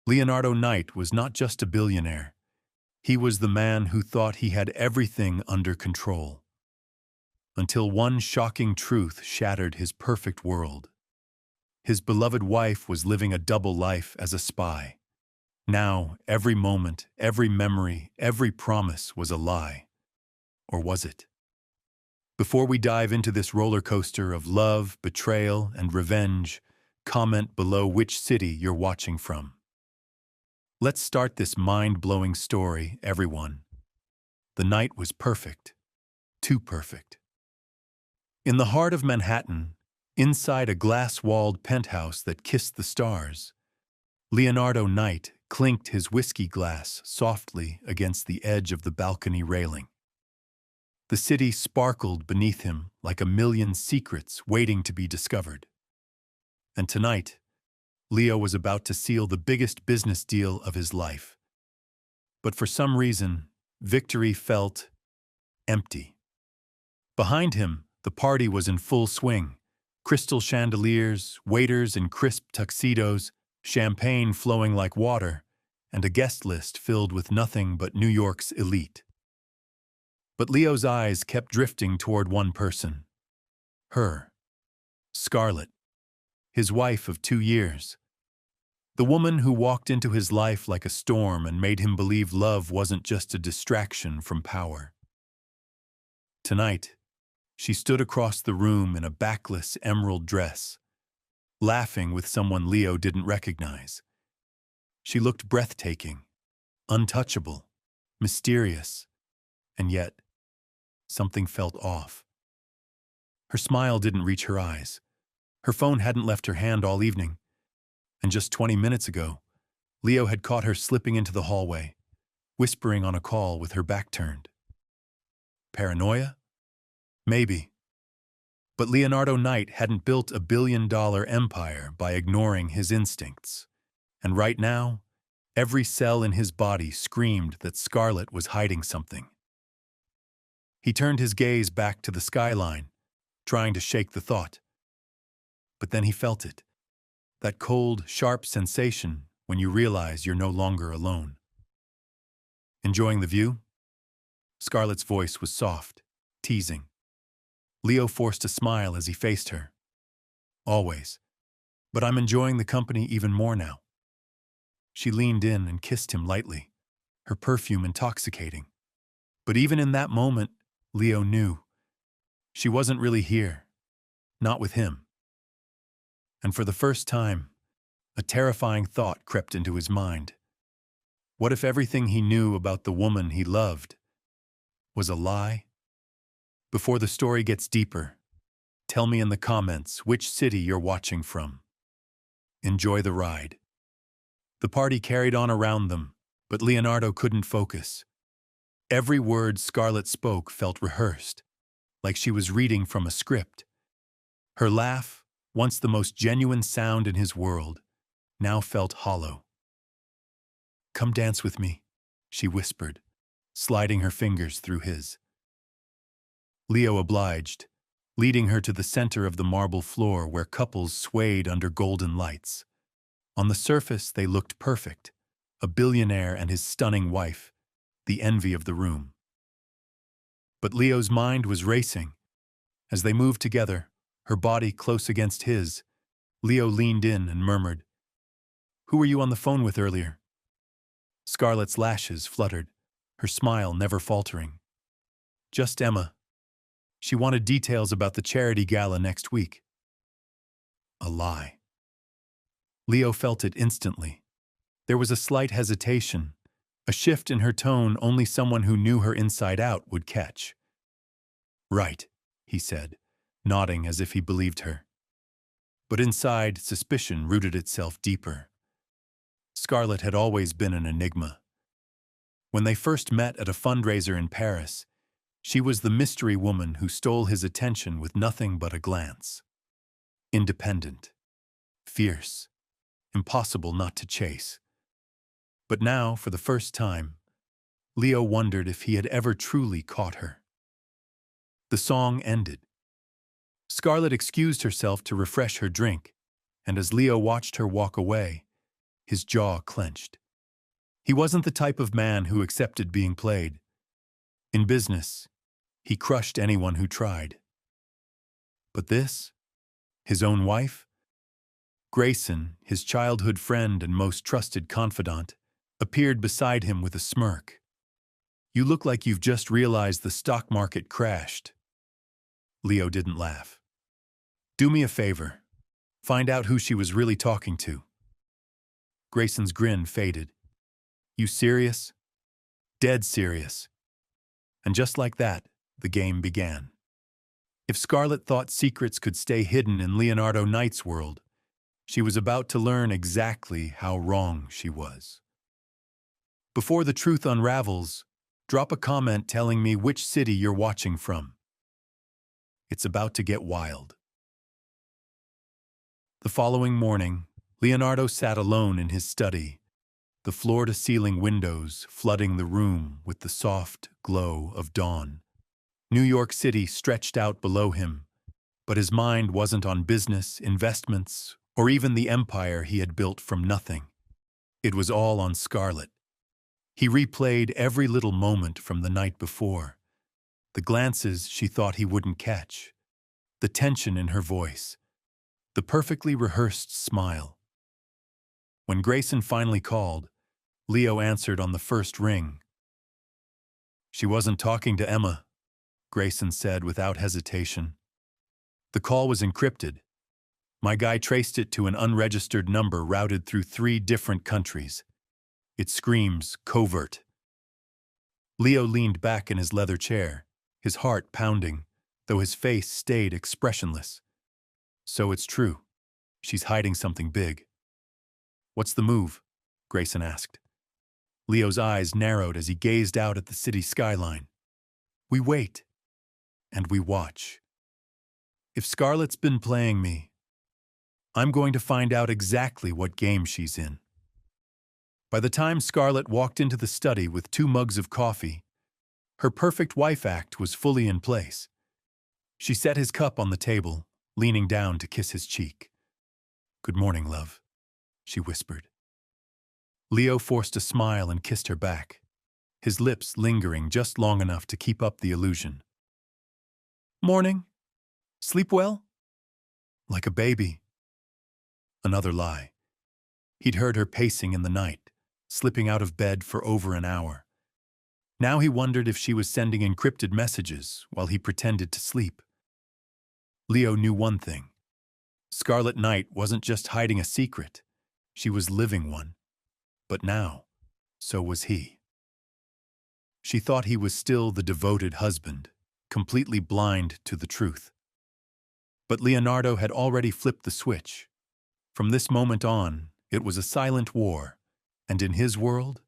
Leonardo Knight was not just a billionaire. He was the man who thought he had everything under control. Until one shocking truth shattered his perfect world. His beloved wife was living a double life as a spy. Now, every moment, every memory, every promise was a lie. Or was it? Before we dive into this roller coaster of love, betrayal, and revenge, comment below which city you're watching from. Let's start this mind-blowing story, everyone. The night was perfect. Too perfect. In the heart of Manhattan, inside a glass-walled penthouse that kissed the stars, Leonardo Knight clinked his whiskey glass softly against the edge of the balcony railing. The city sparkled beneath him like a million secrets waiting to be discovered. And tonight, Leo was about to seal the biggest business deal of his life. But for some reason, victory felt empty. Behind him, the party was in full swing. Crystal chandeliers, waiters in crisp tuxedos, champagne flowing like water, and a guest list filled with nothing but New York's elite. But Leo's eyes kept drifting toward one person. Her. Scarlett. His wife of 2 years. The woman who walked into his life like a storm and made him believe love wasn't just a distraction from power. Tonight, she stood across the room in a backless emerald dress, laughing with someone Leo didn't recognize. She looked breathtaking, untouchable, mysterious, and yet, something felt off. Her smile didn't reach her eyes. Her phone hadn't left her hand all evening. And just 20 minutes ago, Leo had caught her slipping into the hallway, whispering on a call with her back turned. Paranoia? Maybe. But Leonardo Knight hadn't built a billion-dollar empire by ignoring his instincts. And right now, every cell in his body screamed that Scarlett was hiding something. He turned his gaze back to the skyline, trying to shake the thought. But then he felt it. That cold, sharp sensation when you realize you're no longer alone. Enjoying the view? Scarlett's voice was soft, teasing. Leo forced a smile as he faced her. Always. But I'm enjoying the company even more now. She leaned in and kissed him lightly, her perfume intoxicating. But even in that moment, Leo knew. She wasn't really here. Not with him. And for the first time, a terrifying thought crept into his mind. What if everything he knew about the woman he loved was a lie? Before the story gets deeper, tell me in the comments which city you're watching from. Enjoy the ride. The party carried on around them, but Leonardo couldn't focus. Every word Scarlett spoke felt rehearsed, like she was reading from a script. Her laugh, once the most genuine sound in his world, now felt hollow. "Come dance with me," she whispered, sliding her fingers through his. Leo obliged, leading her to the center of the marble floor where couples swayed under golden lights. On the surface, they looked perfect, a billionaire and his stunning wife, the envy of the room. But Leo's mind was racing. As they moved together, her body close against his, Leo leaned in and murmured, "Who were you on the phone with earlier?" Scarlett's lashes fluttered, her smile never faltering. "Just Emma. She wanted details about the charity gala next week." A lie. Leo felt it instantly. There was a slight hesitation, a shift in her tone only someone who knew her inside out would catch. "Right," he said, nodding as if he believed her. But inside, suspicion rooted itself deeper. Scarlett had always been an enigma. When they first met at a fundraiser in Paris, she was the mystery woman who stole his attention with nothing but a glance. Independent, fierce, impossible not to chase. But now, for the first time, Leo wondered if he had ever truly caught her. The song ended. Scarlett excused herself to refresh her drink, and as Leo watched her walk away, his jaw clenched. He wasn't the type of man who accepted being played. In business, he crushed anyone who tried. But this? His own wife? Grayson, his childhood friend and most trusted confidant, appeared beside him with a smirk. "You look like you've just realized the stock market crashed." Leo didn't laugh. "Do me a favor. Find out who she was really talking to." Grayson's grin faded. "You serious?" "Dead serious." And just like that, the game began. If Scarlett thought secrets could stay hidden in Leonardo Knight's world, she was about to learn exactly how wrong she was. Before the truth unravels, drop a comment telling me which city you're watching from. It's about to get wild. The following morning, Leonardo sat alone in his study, the floor-to-ceiling windows flooding the room with the soft glow of dawn. New York City stretched out below him, but his mind wasn't on business, investments, or even the empire he had built from nothing. It was all on Scarlett. He replayed every little moment from the night before, the glances she thought he wouldn't catch, the tension in her voice, the perfectly rehearsed smile. When Grayson finally called, Leo answered on the first ring. "She wasn't talking to Emma," Grayson said without hesitation. "The call was encrypted. My guy traced it to an unregistered number routed through 3 different countries. It screams covert." Leo leaned back in his leather chair, his heart pounding, though his face stayed expressionless. "So it's true. She's hiding something big." "What's the move?" Grayson asked. Leo's eyes narrowed as he gazed out at the city skyline. "We wait. And we watch. If Scarlett's been playing me, I'm going to find out exactly what game she's in." By the time Scarlett walked into the study with 2 mugs of coffee, her perfect wife act was fully in place. She set his cup on the table, leaning down to kiss his cheek. "Good morning, love," she whispered. Leo forced a smile and kissed her back, his lips lingering just long enough to keep up the illusion. "Morning. Sleep well?" "Like a baby." Another lie. He'd heard her pacing in the night, slipping out of bed for over an hour. Now he wondered if she was sending encrypted messages while he pretended to sleep. Leo knew one thing. Scarlett Knight wasn't just hiding a secret, she was living one. But now, so was he. She thought he was still the devoted husband, completely blind to the truth. But Leonardo had already flipped the switch. From this moment on, it was a silent war, and in his world,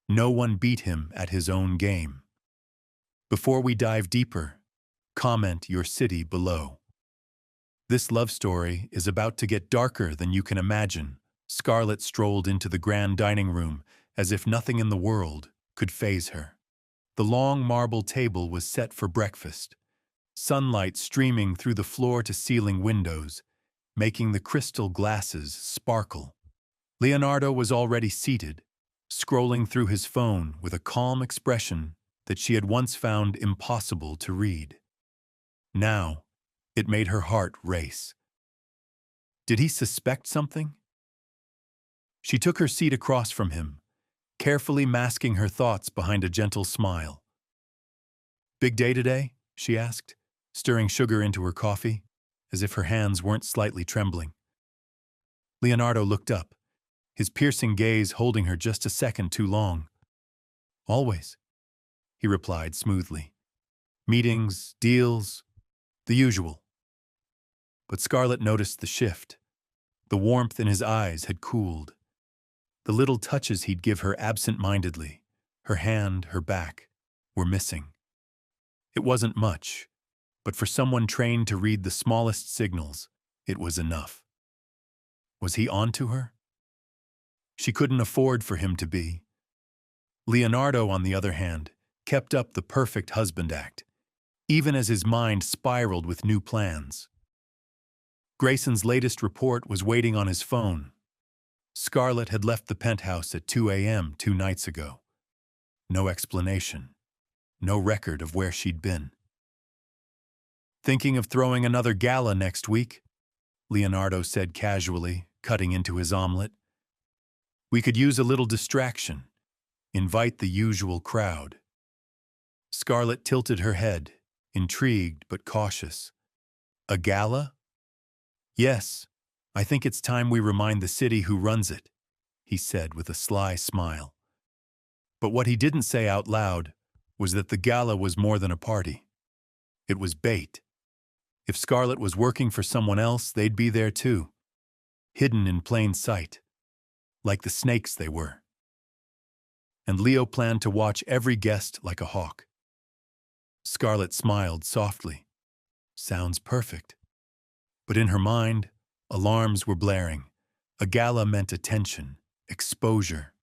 no one beat him at his own game. Before we dive deeper, comment your city below. This love story is about to get darker than you can imagine. Scarlett strolled into the grand dining room as if nothing in the world could faze her. The long marble table was set for breakfast, sunlight streaming through the floor-to-ceiling windows, making the crystal glasses sparkle. Leonardo was already seated, scrolling through his phone with a calm expression that she had once found impossible to read. Now, it made her heart race. Did he suspect something? She took her seat across from him, carefully masking her thoughts behind a gentle smile. "Big day today?" she asked, stirring sugar into her coffee, as if her hands weren't slightly trembling. Leonardo looked up, his piercing gaze holding her just a second too long. "Always," he replied smoothly. "Meetings, deals, the usual." But Scarlett noticed the shift. The warmth in his eyes had cooled. The little touches he'd give her absent-mindedly, her hand, her back, were missing. It wasn't much, but for someone trained to read the smallest signals, it was enough. Was he on to her? She couldn't afford for him to be. Leonardo, on the other hand, kept up the perfect husband act, even as his mind spiraled with new plans. Grayson's latest report was waiting on his phone. Scarlett had left the penthouse at 2 a.m. 2 nights ago. No explanation. No record of where she'd been. "Thinking of throwing another gala next week?" Leonardo said casually, cutting into his omelet. "We could use a little distraction. Invite the usual crowd." Scarlett tilted her head, intrigued but cautious. "A gala?" "Yes, I think it's time we remind the city who runs it," he said with a sly smile. But what he didn't say out loud was that the gala was more than a party. It was bait. If Scarlett was working for someone else, they'd be there too, hidden in plain sight, like the snakes they were. And Leo planned to watch every guest like a hawk. Scarlett smiled softly. Sounds perfect. But in her mind, alarms were blaring. A gala meant attention, exposure,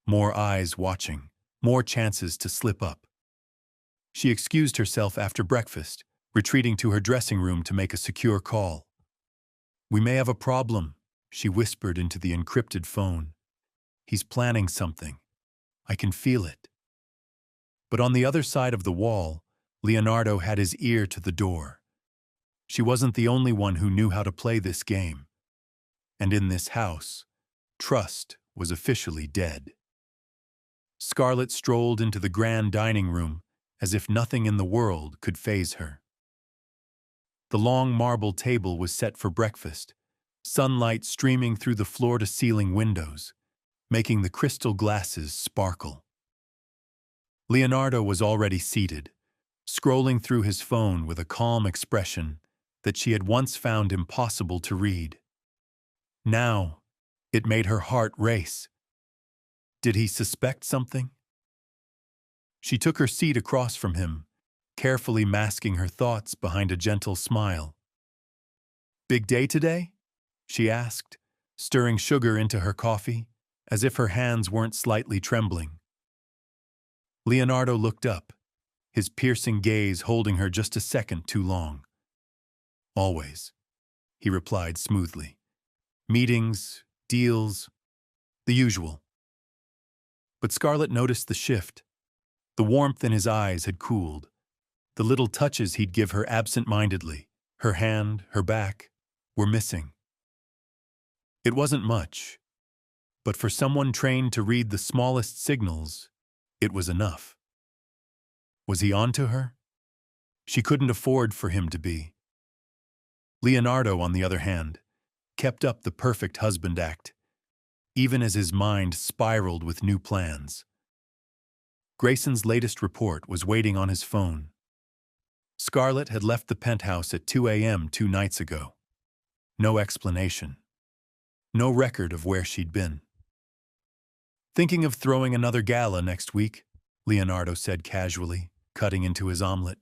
more eyes watching, more chances to slip up. She excused herself after breakfast, retreating to her dressing room to make a secure call. "We may have a problem," she whispered into the encrypted phone. "He's planning something. I can feel it." But on the other side of the wall, Leonardo had his ear to the door. She wasn't the only one who knew how to play this game. And in this house, trust was officially dead. Scarlett strolled into the grand dining room as if nothing in the world could faze her. The long marble table was set for breakfast, sunlight streaming through the floor-to-ceiling windows, making the crystal glasses sparkle. Leonardo was already seated, scrolling through his phone with a calm expression that she had once found impossible to read. Now, it made her heart race. Did he suspect something? She took her seat across from him, carefully masking her thoughts behind a gentle smile. "Big day today?" she asked, stirring sugar into her coffee, as if her hands weren't slightly trembling. Leonardo looked up, his piercing gaze holding her just a second too long. "Always," he replied smoothly. "Meetings, deals, the usual." But Scarlett noticed the shift. The warmth in his eyes had cooled. The little touches he'd give her absent-mindedly, her hand, her back, were missing. It wasn't much, but for someone trained to read the smallest signals, it was enough. Was he on to her? She couldn't afford for him to be. Leonardo, on the other hand, kept up the perfect husband act, even as his mind spiraled with new plans. Grayson's latest report was waiting on his phone. Scarlett had left the penthouse at 2 a.m. 2 nights ago. No explanation. No record of where she'd been. "Thinking of throwing another gala next week," Leonardo said casually, cutting into his omelet.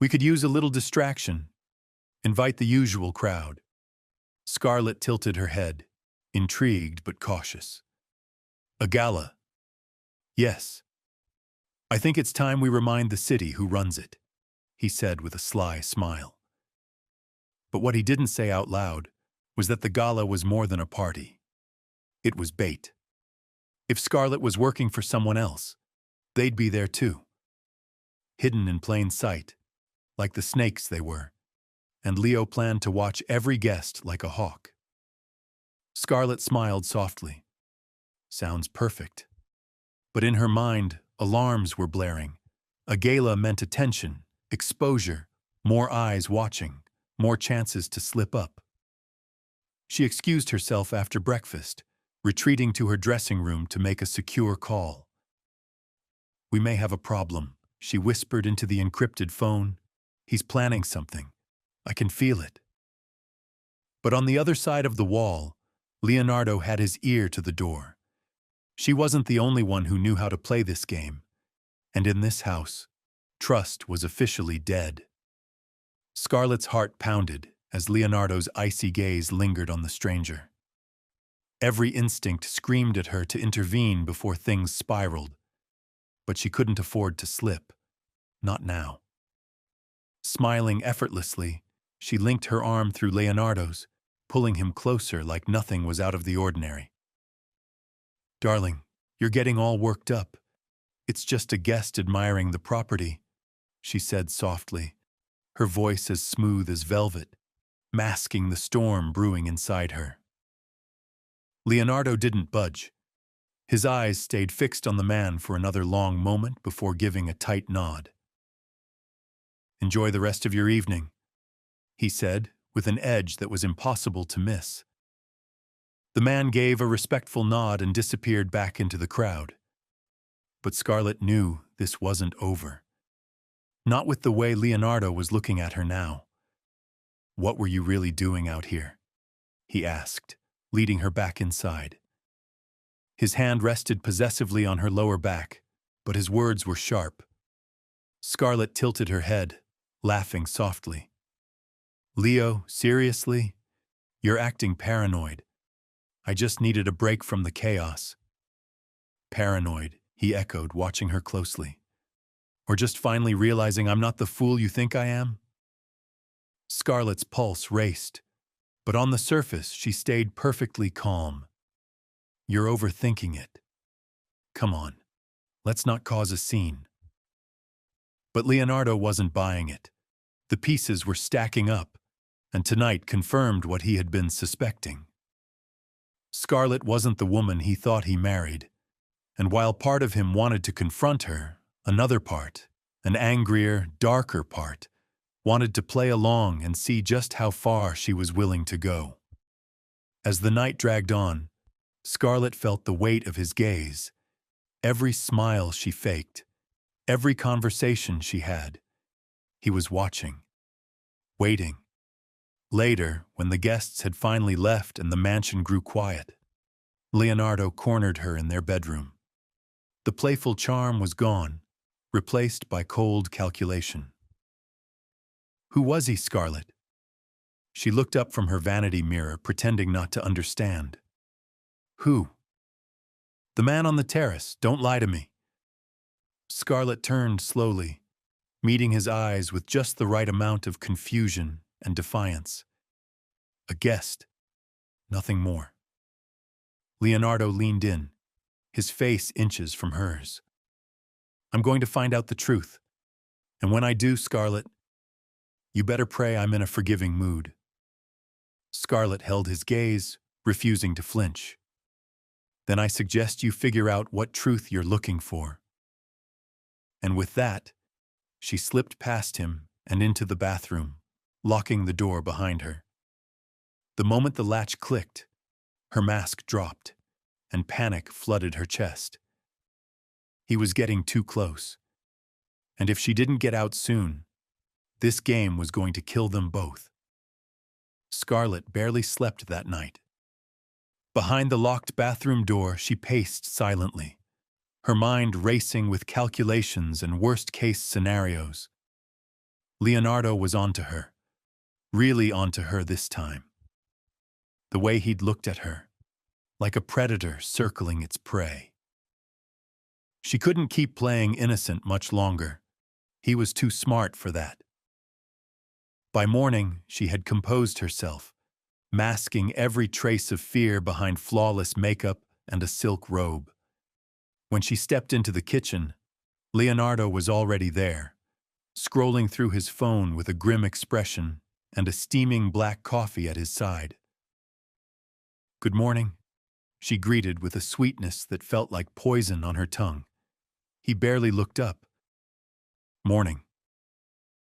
"We could use a little distraction. Invite the usual crowd." Scarlett tilted her head, intrigued but cautious. "A gala?" "Yes. I think it's time we remind the city who runs it," he said with a sly smile. But what he didn't say out loud was that the gala was more than a party. It was bait. If Scarlett was working for someone else, they'd be there too, hidden in plain sight, like the snakes they were, and Leo planned to watch every guest like a hawk. Scarlett smiled softly. Sounds perfect. But in her mind, alarms were blaring. A gala meant attention, exposure, more eyes watching, more chances to slip up. She excused herself after breakfast, retreating to her dressing room to make a secure call. "We may have a problem," she whispered into the encrypted phone. "He's planning something. I can feel it." But on the other side of the wall, Leonardo had his ear to the door. She wasn't the only one who knew how to play this game. And in this house, trust was officially dead. Scarlett's heart pounded as Leonardo's icy gaze lingered on the stranger. Every instinct screamed at her to intervene before things spiraled, but she couldn't afford to slip. Not now. Smiling effortlessly, she linked her arm through Leonardo's, pulling him closer like nothing was out of the ordinary. Darling, you're getting all worked up. It's just a guest admiring the property, she said softly, her voice as smooth as velvet, masking the storm brewing inside her. Leonardo didn't budge. His eyes stayed fixed on the man for another long moment before giving a tight nod. "Enjoy the rest of your evening," he said, with an edge that was impossible to miss. The man gave a respectful nod and disappeared back into the crowd. But Scarlett knew this wasn't over. Not with the way Leonardo was looking at her now. "What were you really doing out here?" he asked, leading her back inside. His hand rested possessively on her lower back, but his words were sharp. Scarlett tilted her head, laughing softly. "Leo, seriously? You're acting paranoid. I just needed a break from the chaos." "Paranoid," he echoed, watching her closely. "Or just finally realizing I'm not the fool you think I am?" Scarlett's pulse raced, but on the surface she stayed perfectly calm. "You're overthinking it. Come on, let's not cause a scene." But Leonardo wasn't buying it. The pieces were stacking up, and tonight confirmed what he had been suspecting. Scarlett wasn't the woman he thought he married, and while part of him wanted to confront her, another part, an angrier, darker part, wanted to play along and see just how far she was willing to go. As the night dragged on, Scarlett felt the weight of his gaze, every smile she faked, every conversation she had. He was watching, waiting. Later, when the guests had finally left and the mansion grew quiet, Leonardo cornered her in their bedroom. The playful charm was gone, replaced by cold calculation. "Who was he, Scarlett?" She looked up from her vanity mirror, pretending not to understand. "Who?" "The man on the terrace. Don't lie to me." Scarlett turned slowly, meeting his eyes with just the right amount of confusion and defiance. A guest, nothing more. Leonardo leaned in, his face inches from hers. "I'm going to find out the truth. And when I do, Scarlett, you better pray I'm in a forgiving mood." Scarlett held his gaze, refusing to flinch. "Then I suggest you figure out what truth you're looking for." And with that, she slipped past him and into the bathroom, locking the door behind her. The moment the latch clicked, her mask dropped, and panic flooded her chest. He was getting too close. And if she didn't get out soon, this game was going to kill them both. Scarlett barely slept that night. Behind the locked bathroom door, she paced silently, her mind racing with calculations and worst-case scenarios. Leonardo was onto her, really onto her this time. The way he'd looked at her, like a predator circling its prey. She couldn't keep playing innocent much longer. He was too smart for that. By morning, she had composed herself, masking every trace of fear behind flawless makeup and a silk robe. When she stepped into the kitchen, Leonardo was already there, scrolling through his phone with a grim expression and a steaming black coffee at his side. "Good morning," she greeted with a sweetness that felt like poison on her tongue. He barely looked up. "Morning."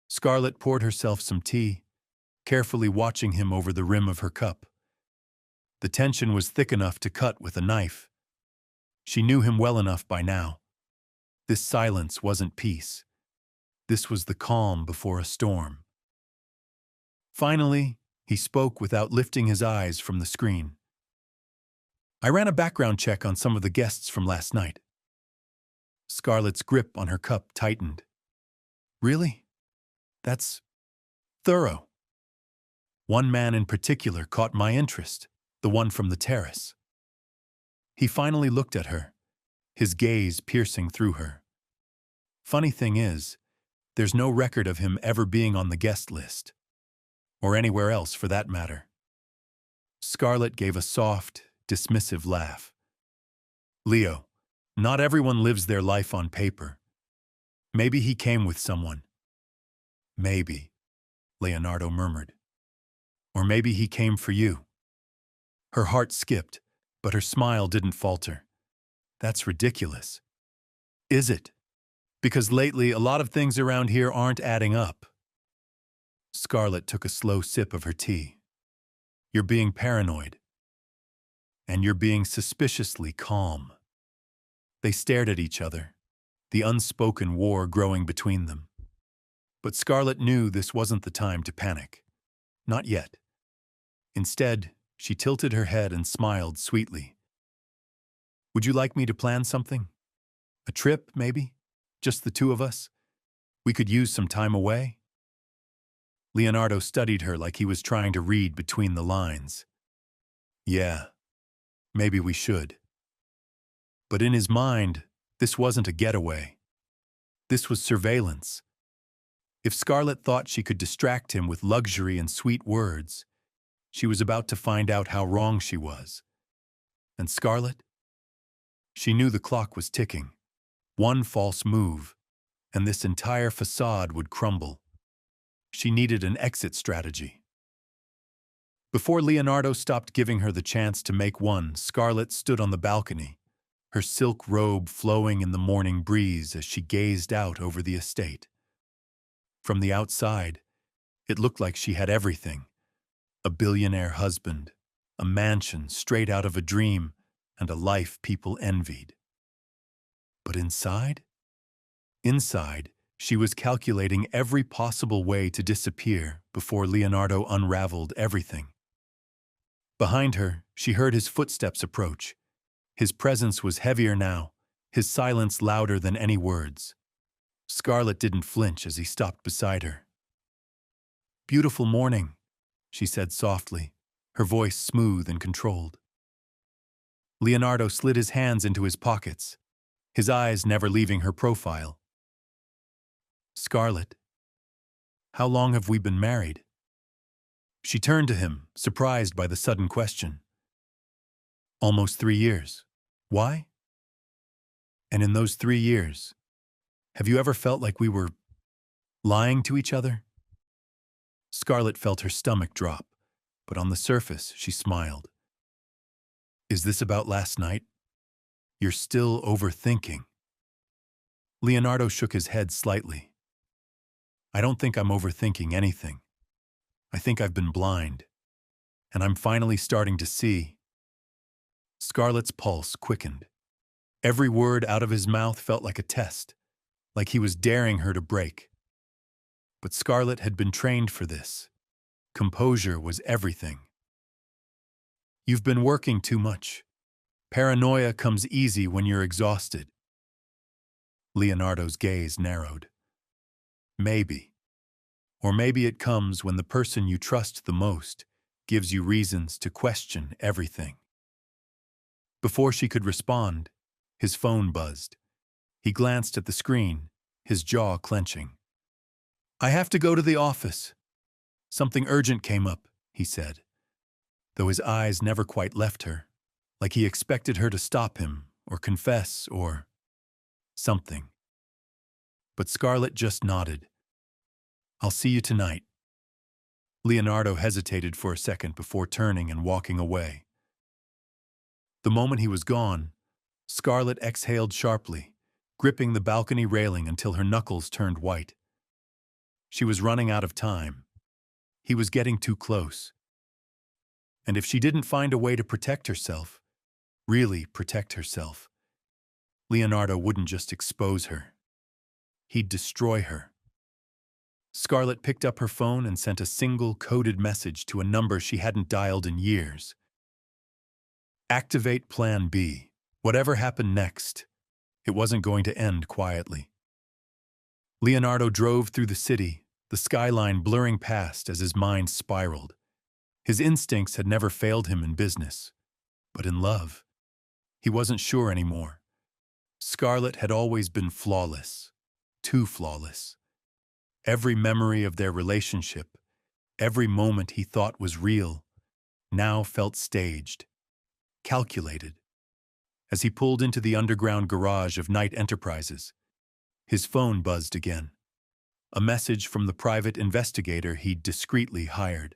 Scarlett poured herself some tea, carefully watching him over the rim of her cup. The tension was thick enough to cut with a knife. She knew him well enough by now. This silence wasn't peace. This was the calm before a storm. Finally, he spoke without lifting his eyes from the screen. "I ran a background check on some of the guests from last night." Scarlett's grip on her cup tightened. "Really? That's thorough." "One man in particular caught my interest, the one from the terrace." He finally looked at her, his gaze piercing through her. "Funny thing is, there's no record of him ever being on the guest list. Or anywhere else for that matter." Scarlett gave a soft, dismissive laugh. Leo, not everyone lives their life on paper. Maybe he came with someone. Maybe, Leonardo murmured. Or maybe he came for you. Her heart skipped, but her smile didn't falter. That's ridiculous. Is it? Because lately a lot of things around here aren't adding up. Scarlett took a slow sip of her tea. You're being paranoid. And you're being suspiciously calm. They stared at each other, the unspoken war growing between them. But Scarlett knew this wasn't the time to panic. Not yet. Instead, she tilted her head and smiled sweetly. Would you like me to plan something? A trip, maybe? Just the two of us? We could use some time away? Leonardo studied her like he was trying to read between the lines. Yeah, maybe we should. But in his mind, this wasn't a getaway. This was surveillance. If Scarlett thought she could distract him with luxury and sweet words, she was about to find out how wrong she was. And Scarlett? She knew the clock was ticking. One false move, and this entire facade would crumble. She needed an exit strategy. Before Leonardo stopped giving her the chance to make one, Scarlett stood on the balcony, her silk robe flowing in the morning breeze as she gazed out over the estate. From the outside, it looked like she had everything. A billionaire husband, a mansion straight out of a dream, and a life people envied. But inside? Inside, she was calculating every possible way to disappear before Leonardo unraveled everything. Behind her, she heard his footsteps approach. His presence was heavier now, his silence louder than any words. Scarlett didn't flinch as he stopped beside her. "Beautiful morning," she said softly, her voice smooth and controlled. Leonardo slid his hands into his pockets, his eyes never leaving her profile. "Scarlett, how long have we been married?" She turned to him, surprised by the sudden question. "Almost 3 years. Why?" "And in those 3 years, have you ever felt like we were lying to each other?" Scarlett felt her stomach drop, but on the surface she smiled. "Is this about last night? You're still overthinking." Leonardo shook his head slightly. "I don't think I'm overthinking anything. I think I've been blind, and I'm finally starting to see." Scarlett's pulse quickened. Every word out of his mouth felt like a test, like he was daring her to break. But Scarlett had been trained for this. Composure was everything. "You've been working too much. Paranoia comes easy when you're exhausted." Leonardo's gaze narrowed. "Maybe. Or maybe it comes when the person you trust the most gives you reasons to question everything." Before she could respond, his phone buzzed. He glanced at the screen, his jaw clenching. "I have to go to the office. Something urgent came up," he said, though his eyes never quite left her, like he expected her to stop him or confess or something. But Scarlett just nodded. "I'll see you tonight." Leonardo hesitated for a second before turning and walking away. The moment he was gone, Scarlett exhaled sharply, gripping the balcony railing until her knuckles turned white. She was running out of time. He was getting too close. And if she didn't find a way to protect herself, really protect herself, Leonardo wouldn't just expose her. He'd destroy her. Scarlett picked up her phone and sent a single coded message to a number she hadn't dialed in years. "Activate Plan B. Whatever happened next, it wasn't going to end quietly." Leonardo drove through the city, the skyline blurring past as his mind spiraled. His instincts had never failed him in business, but in love, he wasn't sure anymore. Scarlett had always been flawless, too flawless. Every memory of their relationship, every moment he thought was real, now felt staged, calculated, As he pulled into the underground garage of Knight Enterprises, his phone buzzed again. A message from the private investigator he'd discreetly hired.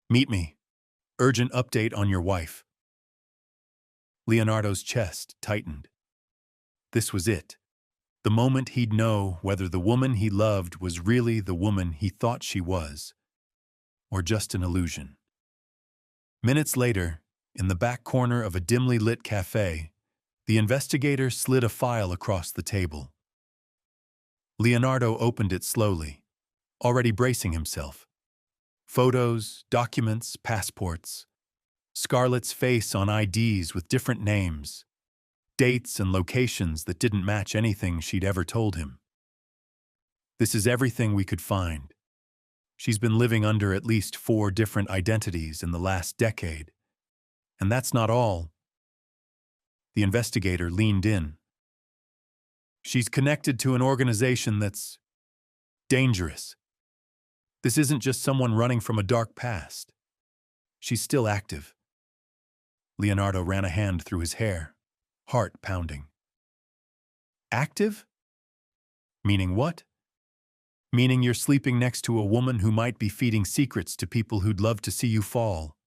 "Meet me. Urgent update on your wife." Leonardo's chest tightened. This was it. The moment he'd know whether the woman he loved was really the woman he thought she was, or just an illusion. Minutes later, in the back corner of a dimly lit cafe, the investigator slid a file across the table. Leonardo opened it slowly, already bracing himself. Photos, documents, passports. Scarlett's face on IDs with different names. Dates and locations that didn't match anything she'd ever told him. This is everything we could find. She's been living under at least 4 different identities in the last decade. And that's not all. The investigator leaned in. She's connected to an organization that's dangerous. This isn't just someone running from a dark past. She's still active. Leonardo ran a hand through his hair, heart pounding. Active? Meaning what? Meaning you're sleeping next to a woman who might be feeding secrets to people who'd love to see you fall.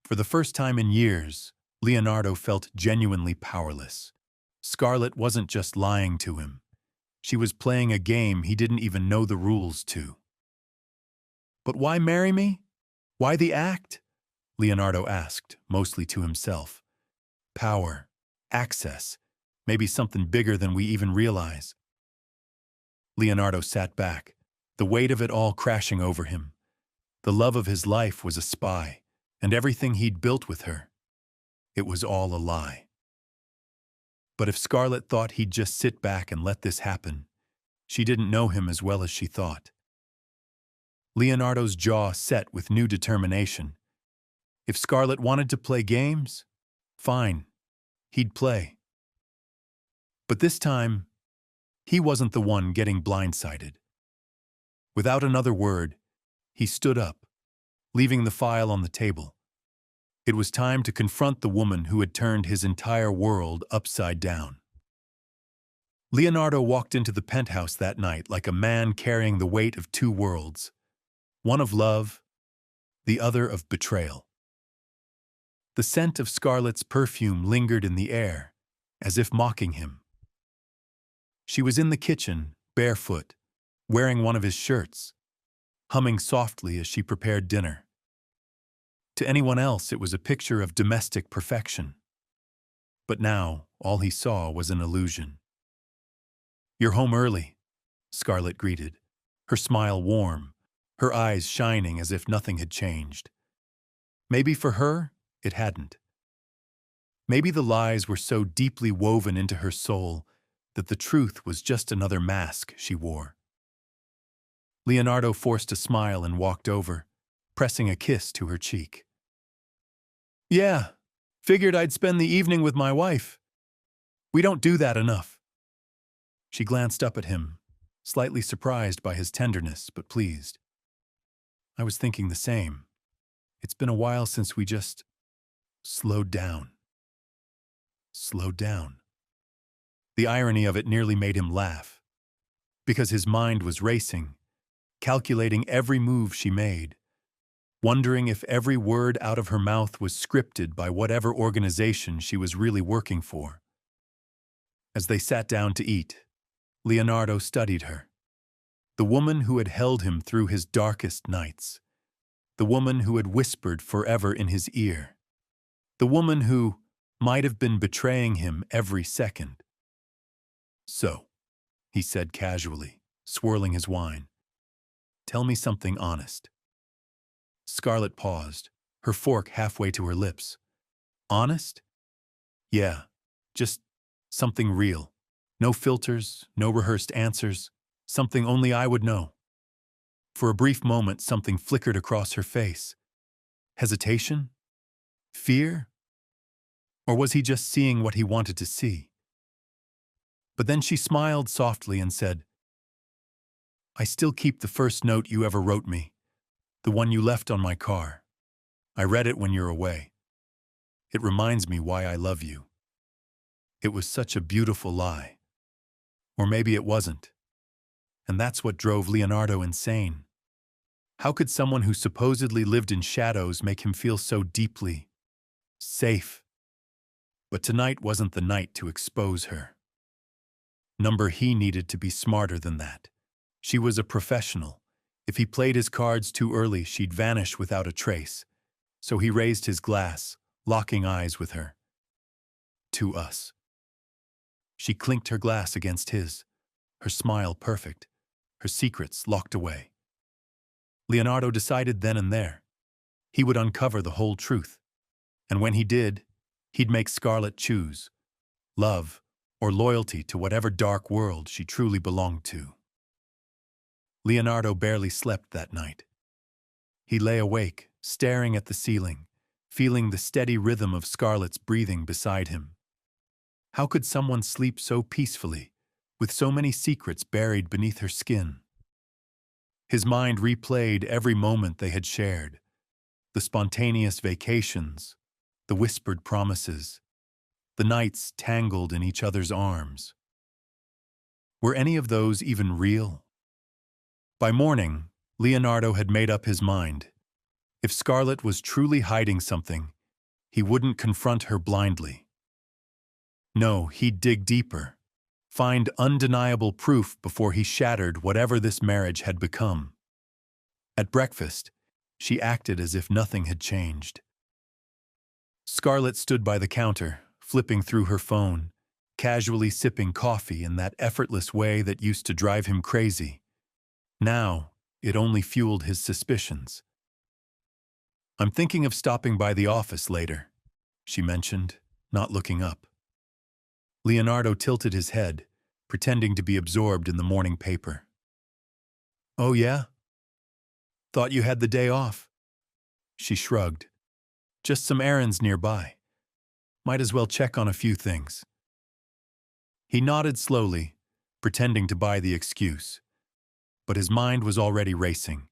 For the first time in years, Leonardo felt genuinely powerless. Scarlett wasn't just lying to him. She was playing a game he didn't even know the rules to. "But why marry me? Why the act?" Leonardo asked, mostly to himself. Power, access, maybe something bigger than we even realize. Leonardo sat back, the weight of it all crashing over him. The love of his life was a spy, and everything he'd built with her. It was all a lie. But if Scarlett thought he'd just sit back and let this happen, she didn't know him as well as she thought. Leonardo's jaw set with new determination. If Scarlett wanted to play games, fine, he'd play. But this time, he wasn't the one getting blindsided. Without another word, he stood up, leaving the file on the table. It was time to confront the woman who had turned his entire world upside down. Leonardo walked into the penthouse that night like a man carrying the weight of 2 worlds, one of love, the other of betrayal. The scent of Scarlett's perfume lingered in the air, as if mocking him. She was in the kitchen, barefoot, wearing one of his shirts, humming softly as she prepared dinner. To anyone else, it was a picture of domestic perfection. But now, all he saw was an illusion. "You're home early," Scarlett greeted, her smile warm, her eyes shining as if nothing had changed. Maybe for her, it hadn't. Maybe the lies were so deeply woven into her soul that the truth was just another mask she wore. Leonardo forced a smile and walked over, pressing a kiss to her cheek. "Yeah, figured I'd spend the evening with my wife. We don't do that enough." She glanced up at him, slightly surprised by his tenderness, but pleased. "I was thinking the same. It's been a while since we just slowed down." Slowed down. The irony of it nearly made him laugh, because his mind was racing, calculating every move she made, wondering if every word out of her mouth was scripted by whatever organization she was really working for. As they sat down to eat, Leonardo studied her. The woman who had held him through his darkest nights. The woman who had whispered forever in his ear. The woman who might have been betraying him every second. "So," he said casually, swirling his wine, "tell me something honest." Scarlett paused, her fork halfway to her lips. "Honest? Yeah, just something real. No filters, no rehearsed answers, something only I would know." For a brief moment, something flickered across her face. Hesitation? Fear? Or was he just seeing what he wanted to see? But then she smiled softly and said, "I still keep the first note you ever wrote me, the one you left on my car. I read it when you're away." It reminds me why I love you. It was such a beautiful lie. Or maybe it wasn't. And that's what drove Leonardo insane. How could someone who supposedly lived in shadows make him feel so deeply safe? But tonight wasn't the night to expose her. He needed to be smarter than that. She was a professional. If he played his cards too early, she'd vanish without a trace. So he raised his glass, locking eyes with her. To us. She clinked her glass against his, her smile perfect, her secrets locked away. Leonardo decided then and there. He would uncover the whole truth. And when he did, he'd make Scarlett choose love or loyalty to whatever dark world she truly belonged to. Leonardo barely slept that night. He lay awake, staring at the ceiling, feeling the steady rhythm of Scarlett's breathing beside him. How could someone sleep so peacefully, with so many secrets buried beneath her skin? His mind replayed every moment they had shared, the spontaneous vacations, the whispered promises, the nights tangled in each other's arms. Were any of those even real? By morning, Leonardo had made up his mind. If Scarlett was truly hiding something, he wouldn't confront her blindly. No, he'd dig deeper, find undeniable proof before he shattered whatever this marriage had become. At breakfast, she acted as if nothing had changed. Scarlett stood by the counter, flipping through her phone, casually sipping coffee in that effortless way that used to drive him crazy. Now, it only fueled his suspicions. "I'm thinking of stopping by the office later," she mentioned, not looking up. Leonardo tilted his head, pretending to be absorbed in the morning paper. "Oh yeah? Thought you had the day off." She shrugged. "Just some errands nearby. Might as well check on a few things." He nodded slowly, pretending to buy the excuse. But his mind was already racing.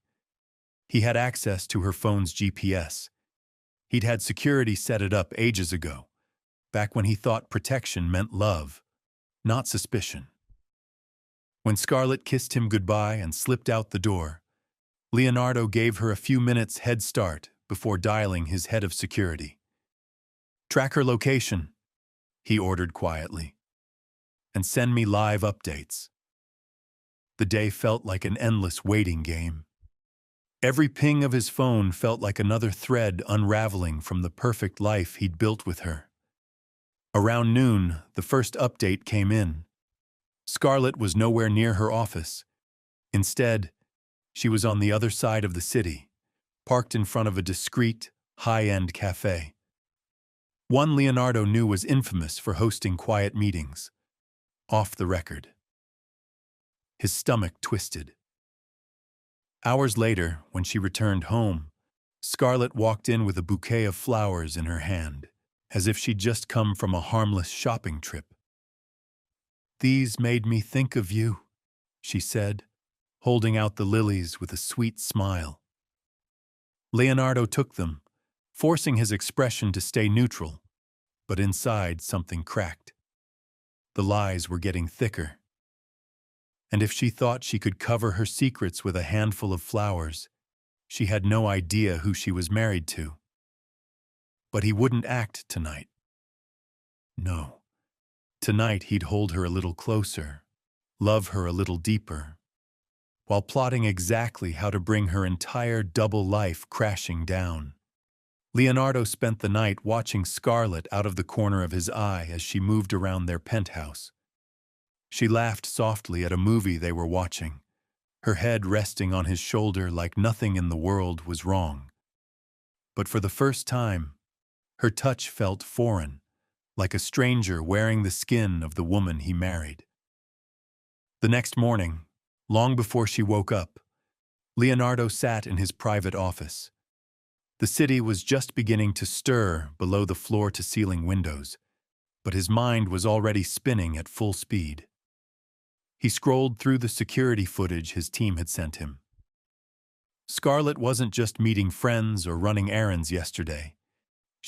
He had access to her phone's GPS. He'd had security set it up ages ago, back when he thought protection meant love, not suspicion. When Scarlett kissed him goodbye and slipped out the door, Leonardo gave her a few minutes head start before dialing his head of security. "Track her location," he ordered quietly, "and send me live updates." The day felt like an endless waiting game. Every ping of his phone felt like another thread unraveling from the perfect life he'd built with her. Around noon, the first update came in. Scarlett was nowhere near her office. Instead, she was on the other side of the city, parked in front of a discreet, high-end cafe. One Leonardo knew was infamous for hosting quiet meetings, off the record. His stomach twisted. Hours later, when she returned home, Scarlett walked in with a bouquet of flowers in her hand, as if she'd just come from a harmless shopping trip. "These made me think of you," she said, holding out the lilies with a sweet smile. Leonardo took them, forcing his expression to stay neutral, but inside something cracked. The lies were getting thicker. And if she thought she could cover her secrets with a handful of flowers, she had no idea who she was married to. But he wouldn't act tonight. No. Tonight he'd hold her a little closer, love her a little deeper, while plotting exactly how to bring her entire double life crashing down. Leonardo spent the night watching Scarlett out of the corner of his eye as she moved around their penthouse. She laughed softly at a movie they were watching, her head resting on his shoulder like nothing in the world was wrong. But for the first time, her touch felt foreign, like a stranger wearing the skin of the woman he married. The next morning, long before she woke up, Leonardo sat in his private office. The city was just beginning to stir below the floor-to-ceiling windows, but his mind was already spinning at full speed. He scrolled through the security footage his team had sent him. Scarlett wasn't just meeting friends or running errands yesterday.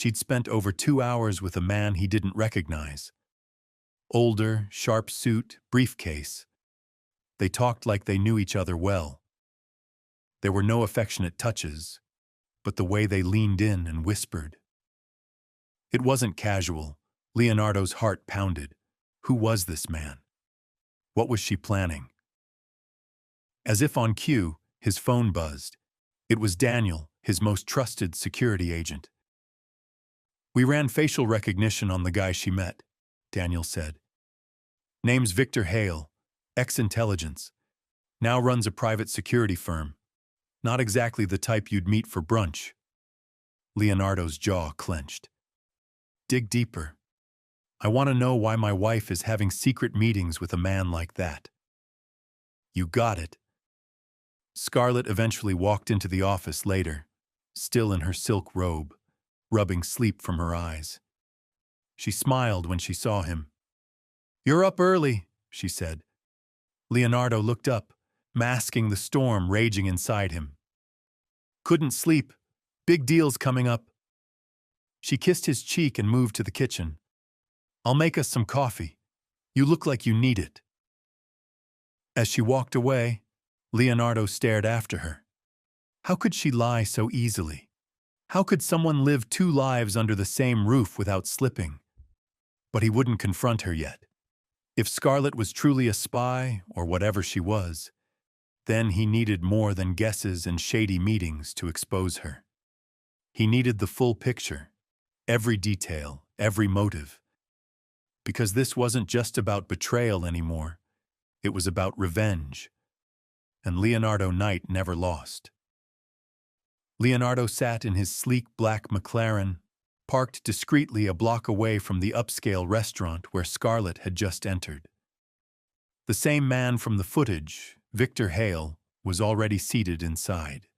She'd spent over 2 hours with a man he didn't recognize. Older, sharp suit, briefcase. They talked like they knew each other well. There were no affectionate touches, but the way they leaned in and whispered. It wasn't casual. Leonardo's heart pounded. Who was this man? What was she planning? As if on cue, his phone buzzed. It was Daniel, his most trusted security agent. "We ran facial recognition on the guy she met," Daniel said. "Name's Victor Hale, ex-intelligence. Now runs a private security firm. Not exactly the type you'd meet for brunch." Leonardo's jaw clenched. "Dig deeper. I want to know why my wife is having secret meetings with a man like that." "You got it." Scarlett eventually walked into the office later, still in her silk robe, rubbing sleep from her eyes. She smiled when she saw him. "You're up early," she said. Leonardo looked up, masking the storm raging inside him. "Couldn't sleep. Big deals coming up." She kissed his cheek and moved to the kitchen. "I'll make us some coffee. You look like you need it." As she walked away, Leonardo stared after her. How could she lie so easily? How could someone live two lives under the same roof without slipping? But he wouldn't confront her yet. If Scarlett was truly a spy, or whatever she was, then he needed more than guesses and shady meetings to expose her. He needed the full picture, every detail, every motive. Because this wasn't just about betrayal anymore. It was about revenge. And Leonardo Knight never lost. Leonardo sat in his sleek black McLaren, parked discreetly a block away from the upscale restaurant where Scarlett had just entered. The same man from the footage, Victor Hale, was already seated inside.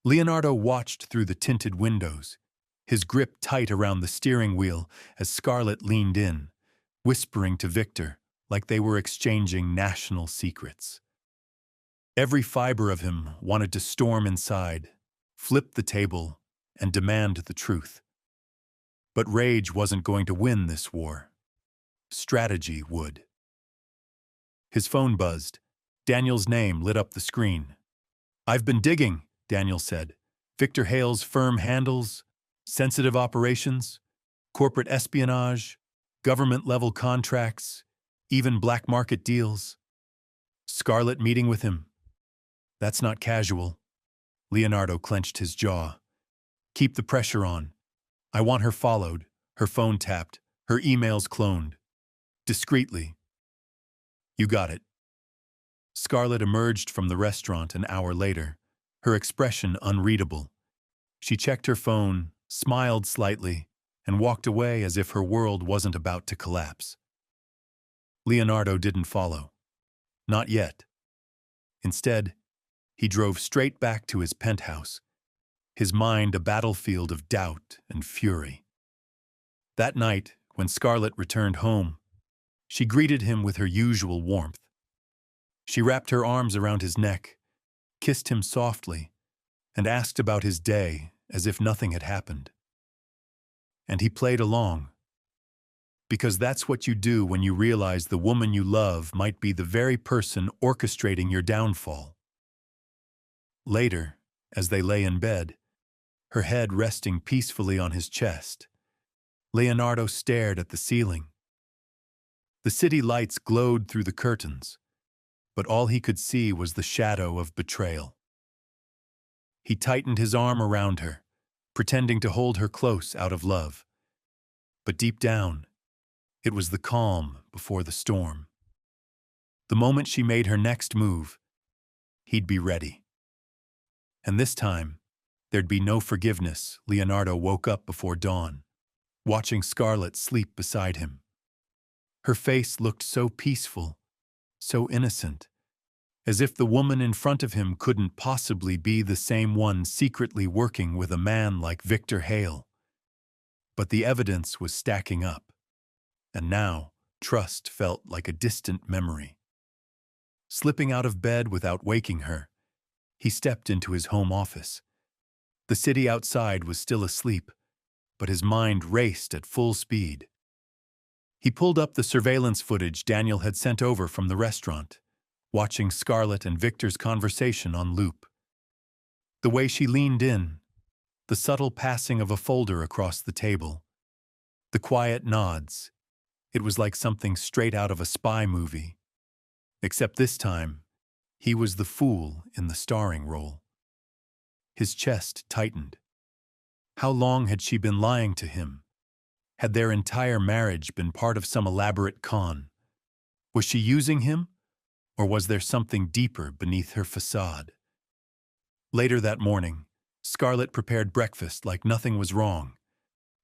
Leonardo watched through the tinted windows, his grip tight around the steering wheel as Scarlett leaned in, whispering to Victor like they were exchanging national secrets. Every fiber of him wanted to storm inside, flip the table, and demand the truth. But rage wasn't going to win this war. Strategy would. His phone buzzed. Daniel's name lit up the screen. "I've been digging," Daniel said. "Victor Hale's firm handles sensitive operations, corporate espionage, government-level contracts, even black market deals. Scarlett meeting with him. That's not casual." Leonardo clenched his jaw. "Keep the pressure on. I want her followed, her phone tapped, her emails cloned. Discreetly." "You got it." Scarlett emerged from the restaurant an hour later, her expression unreadable. She checked her phone, smiled slightly, and walked away as if her world wasn't about to collapse. Leonardo didn't follow. Not yet. Instead, he drove straight back to his penthouse, his mind a battlefield of doubt and fury. That night, when Scarlett returned home, she greeted him with her usual warmth. She wrapped her arms around his neck, kissed him softly, and asked about his day as if nothing had happened. And he played along. Because that's what you do when you realize the woman you love might be the very person orchestrating your downfall. Later, as they lay in bed, her head resting peacefully on his chest, Leonardo stared at the ceiling. The city lights glowed through the curtains, but all he could see was the shadow of betrayal. He tightened his arm around her, pretending to hold her close out of love. But deep down, it was the calm before the storm. The moment she made her next move, he'd be ready. And this time, there'd be no forgiveness. Leonardo woke up before dawn, watching Scarlett sleep beside him. Her face looked so peaceful, so innocent, as if the woman in front of him couldn't possibly be the same one secretly working with a man like Victor Hale. But the evidence was stacking up, and now trust felt like a distant memory. Slipping out of bed without waking her, he stepped into his home office. The city outside was still asleep, but his mind raced at full speed. He pulled up the surveillance footage Daniel had sent over from the restaurant, watching Scarlett and Victor's conversation on loop. The way she leaned in, the subtle passing of a folder across the table, the quiet nods. It was like something straight out of a spy movie. Except this time, he was the fool in the starring role. His chest tightened. How long had she been lying to him? Had their entire marriage been part of some elaborate con? Was she using him, or was there something deeper beneath her facade? Later that morning, Scarlett prepared breakfast like nothing was wrong.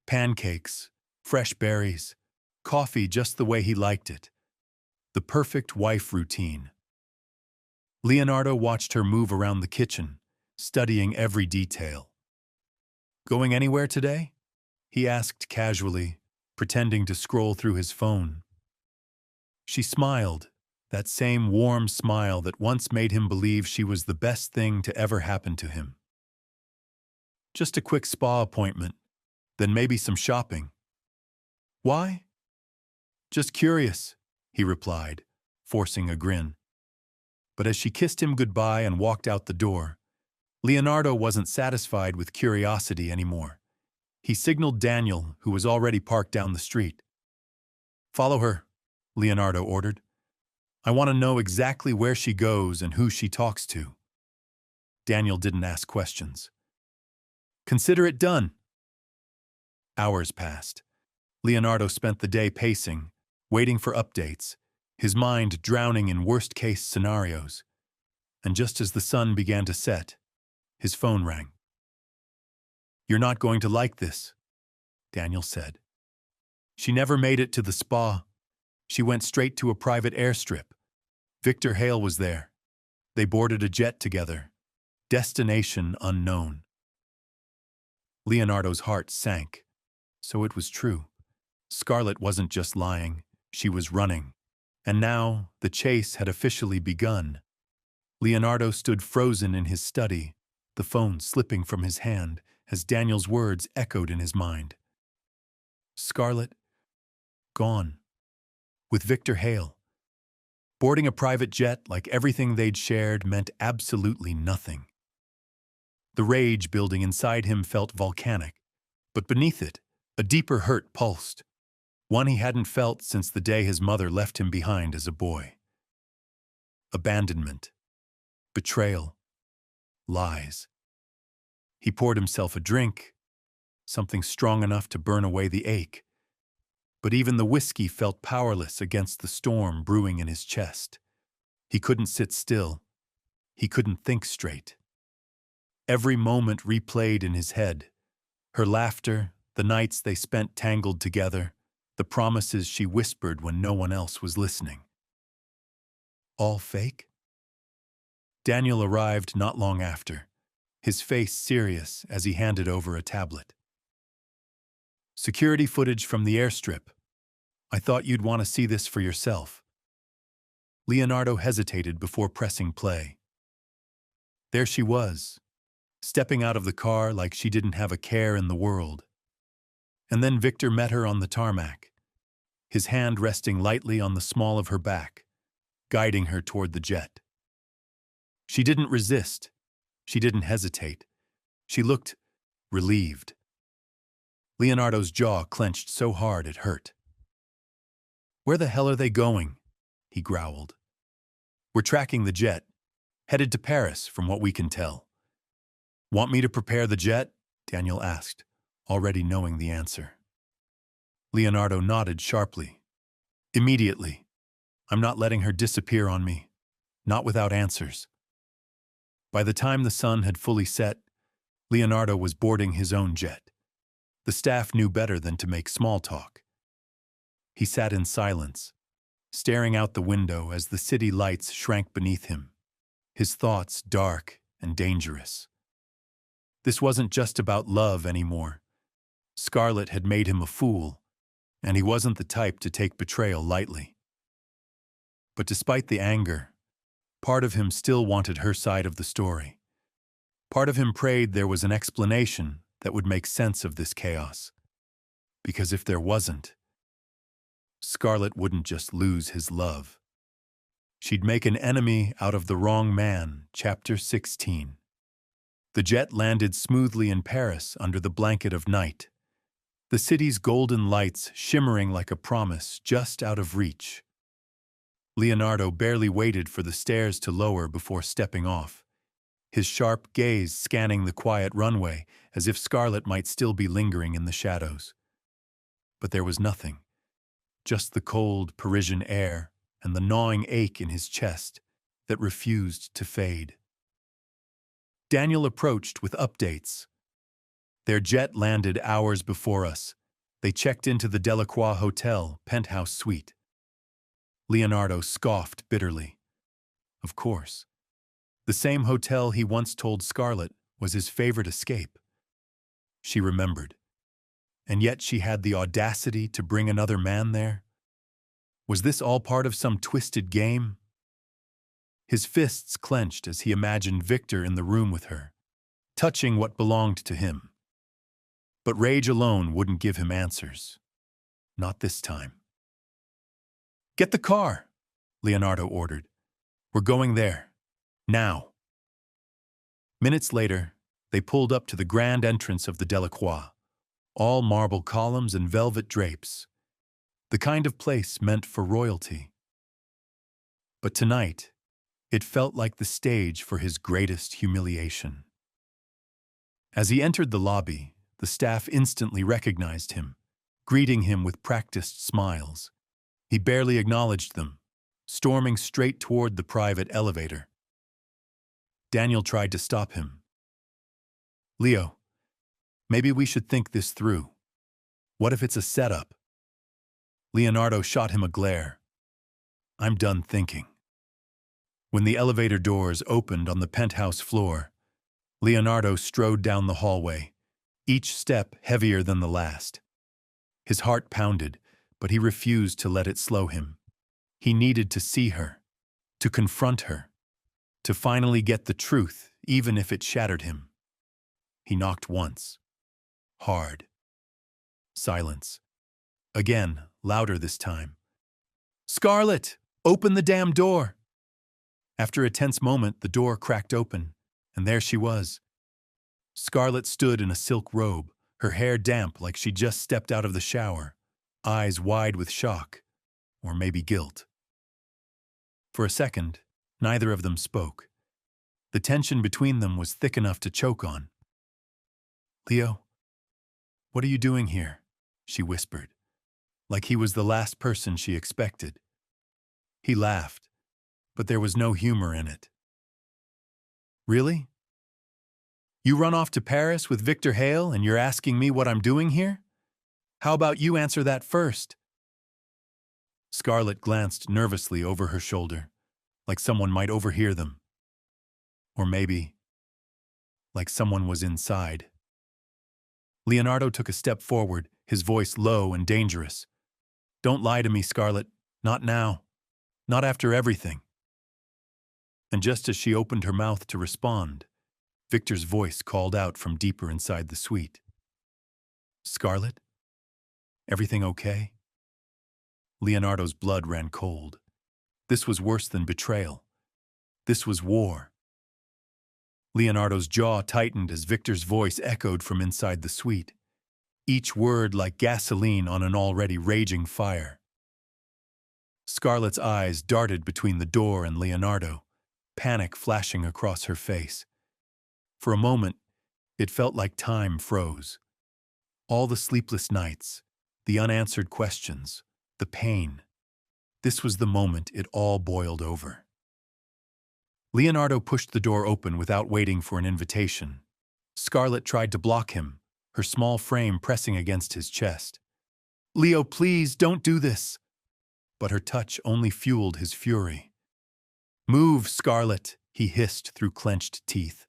Pancakes, fresh berries, coffee just the way he liked it. The perfect wife routine. Leonardo watched her move around the kitchen, studying every detail. "Going anywhere today?" he asked casually, pretending to scroll through his phone. She smiled, that same warm smile that once made him believe she was the best thing to ever happen to him. "Just a quick spa appointment, then maybe some shopping." "Why?" "Just curious," he replied, forcing a grin. But as she kissed him goodbye and walked out the door, Leonardo wasn't satisfied with curiosity anymore. He signaled Daniel, who was already parked down the street. "Follow her," Leonardo ordered. "I want to know exactly where she goes and who she talks to." Daniel didn't ask questions. "Consider it done." Hours passed. Leonardo spent the day pacing, waiting for updates, his mind drowning in worst-case scenarios. And just as the sun began to set, his phone rang. "You're not going to like this," Daniel said. She never made it to the spa. She went straight to a private airstrip. Victor Hale was there. They boarded a jet together. Destination unknown. Leonardo's heart sank. So it was true. Scarlett wasn't just lying, she was running. And now, the chase had officially begun. Leonardo stood frozen in his study, the phone slipping from his hand as Daniel's words echoed in his mind. Scarlett, gone. With Victor Hale. Boarding a private jet like everything they'd shared meant absolutely nothing. The rage building inside him felt volcanic, but beneath it, a deeper hurt pulsed, one he hadn't felt since the day his mother left him behind as a boy. Abandonment, betrayal, lies. He poured himself a drink, something strong enough to burn away the ache. But even the whiskey felt powerless against the storm brewing in his chest. He couldn't sit still. He couldn't think straight. Every moment replayed in his head. Her laughter, the nights they spent tangled together, the promises she whispered when no one else was listening. All fake? Daniel arrived not long after, his face serious as he handed over a tablet. Security footage from the airstrip. I thought you'd want to see this for yourself. Leonardo hesitated before pressing play. There she was, stepping out of the car like she didn't have a care in the world. And then Victor met her on the tarmac, his hand resting lightly on the small of her back, guiding her toward the jet. She didn't resist. She didn't hesitate. She looked relieved. Leonardo's jaw clenched so hard it hurt. Where the hell are they going? He growled. We're tracking the jet, headed to Paris from what we can tell. Want me to prepare the jet? Daniel asked, already knowing the answer. Leonardo nodded sharply. Immediately. I'm not letting her disappear on me. Not without answers. By the time the sun had fully set, Leonardo was boarding his own jet. The staff knew better than to make small talk. He sat in silence, staring out the window as the city lights shrank beneath him, his thoughts dark and dangerous. This wasn't just about love anymore. Scarlett had made him a fool, and he wasn't the type to take betrayal lightly. But despite the anger, part of him still wanted her side of the story. Part of him prayed there was an explanation that would make sense of this chaos. Because if there wasn't, Scarlett wouldn't just lose his love. She'd make an enemy out of the wrong man. Chapter 16. The jet landed smoothly in Paris under the blanket of night, the city's golden lights shimmering like a promise just out of reach. Leonardo barely waited for the stairs to lower before stepping off, his sharp gaze scanning the quiet runway as if Scarlett might still be lingering in the shadows. But there was nothing, just the cold Parisian air and the gnawing ache in his chest that refused to fade. Daniel approached with updates. Their jet landed hours before us. They checked into the Delacroix Hotel penthouse suite. Leonardo scoffed bitterly. Of course. The same hotel he once told Scarlett was his favorite escape. She remembered. And yet she had the audacity to bring another man there? Was this all part of some twisted game? His fists clenched as he imagined Victor in the room with her, touching what belonged to him. But rage alone wouldn't give him answers. Not this time. "Get the car," Leonardo ordered. "We're going there. Now." Minutes later, they pulled up to the grand entrance of the Delacroix, all marble columns and velvet drapes, the kind of place meant for royalty. But tonight, it felt like the stage for his greatest humiliation. As he entered the lobby, the staff instantly recognized him, greeting him with practiced smiles. He barely acknowledged them, storming straight toward the private elevator. Daniel tried to stop him. "Leo, maybe we should think this through. What if it's a setup?" Leonardo shot him a glare. "I'm done thinking." When the elevator doors opened on the penthouse floor, Leonardo strode down the hallway, each step heavier than the last. His heart pounded, but he refused to let it slow him. He needed to see her, to confront her, to finally get the truth, even if it shattered him. He knocked once. Hard. Silence. Again, louder this time. "Scarlett, open the damn door!" After a tense moment, the door cracked open, and there she was. Scarlett stood in a silk robe, her hair damp like she'd just stepped out of the shower, eyes wide with shock, or maybe guilt. For a second, neither of them spoke. The tension between them was thick enough to choke on. "Leo, what are you doing here?" she whispered, like he was the last person she expected. He laughed, but there was no humor in it. "Really? You run off to Paris with Victor Hale and you're asking me what I'm doing here? How about you answer that first?" Scarlett glanced nervously over her shoulder, like someone might overhear them. Or maybe, like someone was inside. Leonardo took a step forward, his voice low and dangerous. "Don't lie to me, Scarlett. Not now. Not after everything." And just as she opened her mouth to respond, Victor's voice called out from deeper inside the suite. "Scarlett? Everything okay?" Leonardo's blood ran cold. This was worse than betrayal. This was war. Leonardo's jaw tightened as Victor's voice echoed from inside the suite, each word like gasoline on an already raging fire. Scarlett's eyes darted between the door and Leonardo, panic flashing across her face. For a moment, it felt like time froze. All the sleepless nights, the unanswered questions, the pain. This was the moment it all boiled over. Leonardo pushed the door open without waiting for an invitation. Scarlett tried to block him, her small frame pressing against his chest. "Leo, please, don't do this." But her touch only fueled his fury. "Move, Scarlett," he hissed through clenched teeth.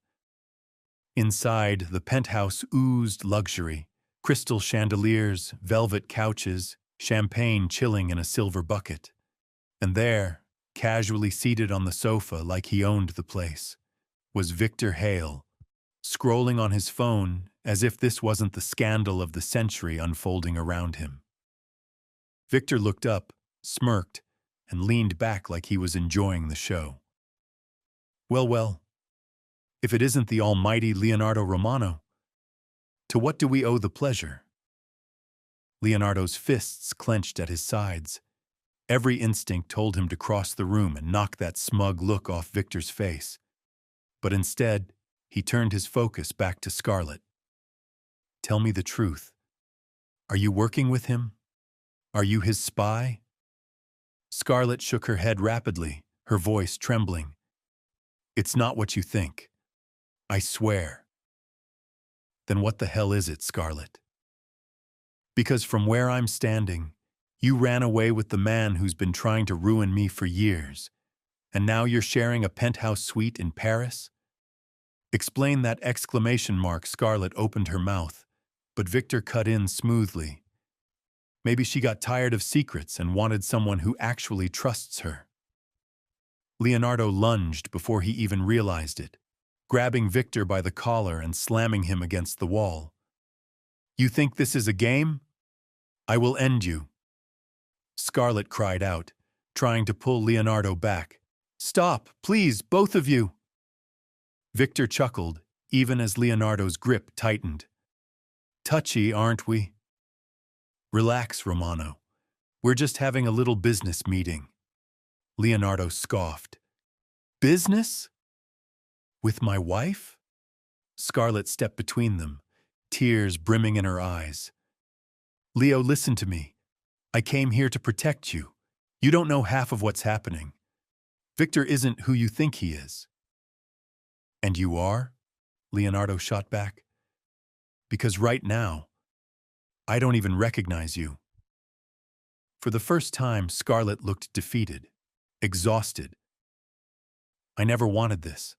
Inside, the penthouse oozed luxury, crystal chandeliers, velvet couches, champagne chilling in a silver bucket. And there, casually seated on the sofa like he owned the place, was Victor Hale, scrolling on his phone as if this wasn't the scandal of the century unfolding around him. Victor looked up, smirked, and leaned back like he was enjoying the show. Well, if it isn't the almighty Leonardo Romano, to what do we owe the pleasure? Leonardo's fists clenched at his sides. Every instinct told him to cross the room and knock that smug look off Victor's face. But instead, he turned his focus back to Scarlett. Tell me the truth. Are you working with him? Are you his spy? Scarlett shook her head rapidly, her voice trembling. It's not what you think. I swear. Then what the hell is it, Scarlett? Because from where I'm standing, you ran away with the man who's been trying to ruin me for years, and now you're sharing a penthouse suite in Paris? Explain that exclamation mark. Scarlett opened her mouth, but Victor cut in smoothly. Maybe she got tired of secrets and wanted someone who actually trusts her. Leonardo lunged before he even realized it, grabbing Victor by the collar and slamming him against the wall. You think this is a game? I will end you. Scarlett cried out, trying to pull Leonardo back. Stop, please, both of you. Victor chuckled, even as Leonardo's grip tightened. Touchy, aren't we? Relax, Romano. We're just having a little business meeting. Leonardo scoffed. Business? With my wife? Scarlett stepped between them, tears brimming in her eyes. Leo, listen to me. I came here to protect you. You don't know half of what's happening. Victor isn't who you think he is. And you are? Leonardo shot back. Because right now, I don't even recognize you. For the first time, Scarlett looked defeated, exhausted. I never wanted this.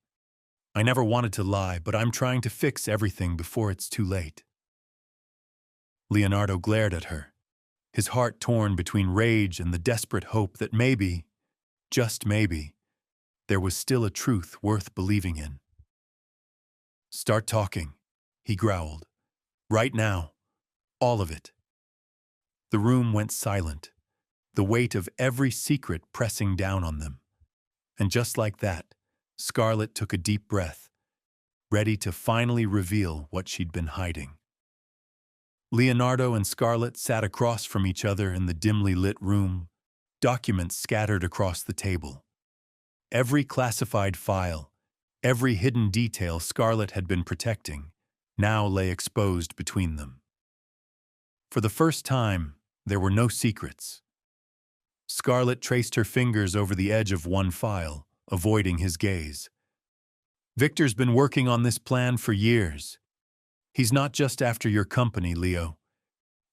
I never wanted to lie, but I'm trying to fix everything before it's too late. Leonardo glared at her, his heart torn between rage and the desperate hope that maybe, just maybe, there was still a truth worth believing in. Start talking, he growled. Right now. All of it. The room went silent, the weight of every secret pressing down on them. And just like that, Scarlett took a deep breath, ready to finally reveal what she'd been hiding. Leonardo and Scarlett sat across from each other in the dimly lit room, documents scattered across the table. Every classified file, every hidden detail Scarlett had been protecting, now lay exposed between them. For the first time, there were no secrets. Scarlett traced her fingers over the edge of one file, avoiding his gaze. Victor's been working on this plan for years. He's not just after your company, Leo.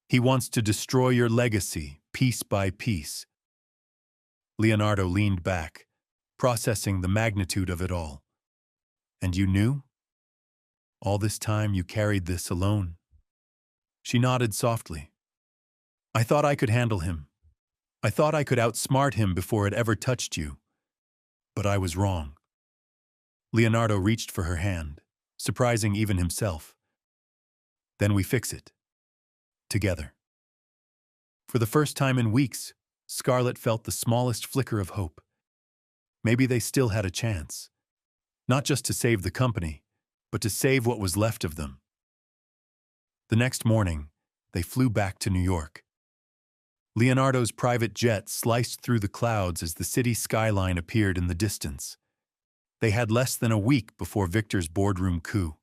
He wants to destroy your legacy, piece by piece. Leonardo leaned back, processing the magnitude of it all. And you knew? All this time you carried this alone. She nodded softly. I thought I could handle him. I thought I could outsmart him before it ever touched you. But I was wrong. Leonardo reached for her hand, surprising even himself. Then we fix it. Together. For the first time in weeks, Scarlett felt the smallest flicker of hope. Maybe they still had a chance. Not just to save the company, but to save what was left of them. The next morning, they flew back to New York. Leonardo's private jet sliced through the clouds as the city skyline appeared in the distance. They had less than a week before Victor's boardroom coup,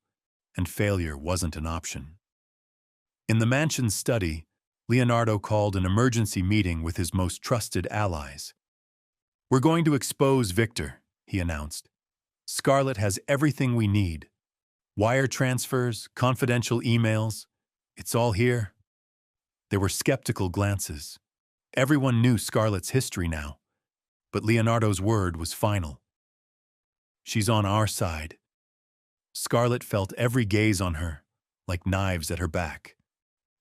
and failure wasn't an option. In the mansion's study, Leonardo called an emergency meeting with his most trusted allies. We're going to expose Victor, he announced. Scarlett has everything we need. Wire transfers, confidential emails. It's all here. There were skeptical glances. Everyone knew Scarlett's history now, but Leonardo's word was final. She's on our side. Scarlett felt every gaze on her, like knives at her back,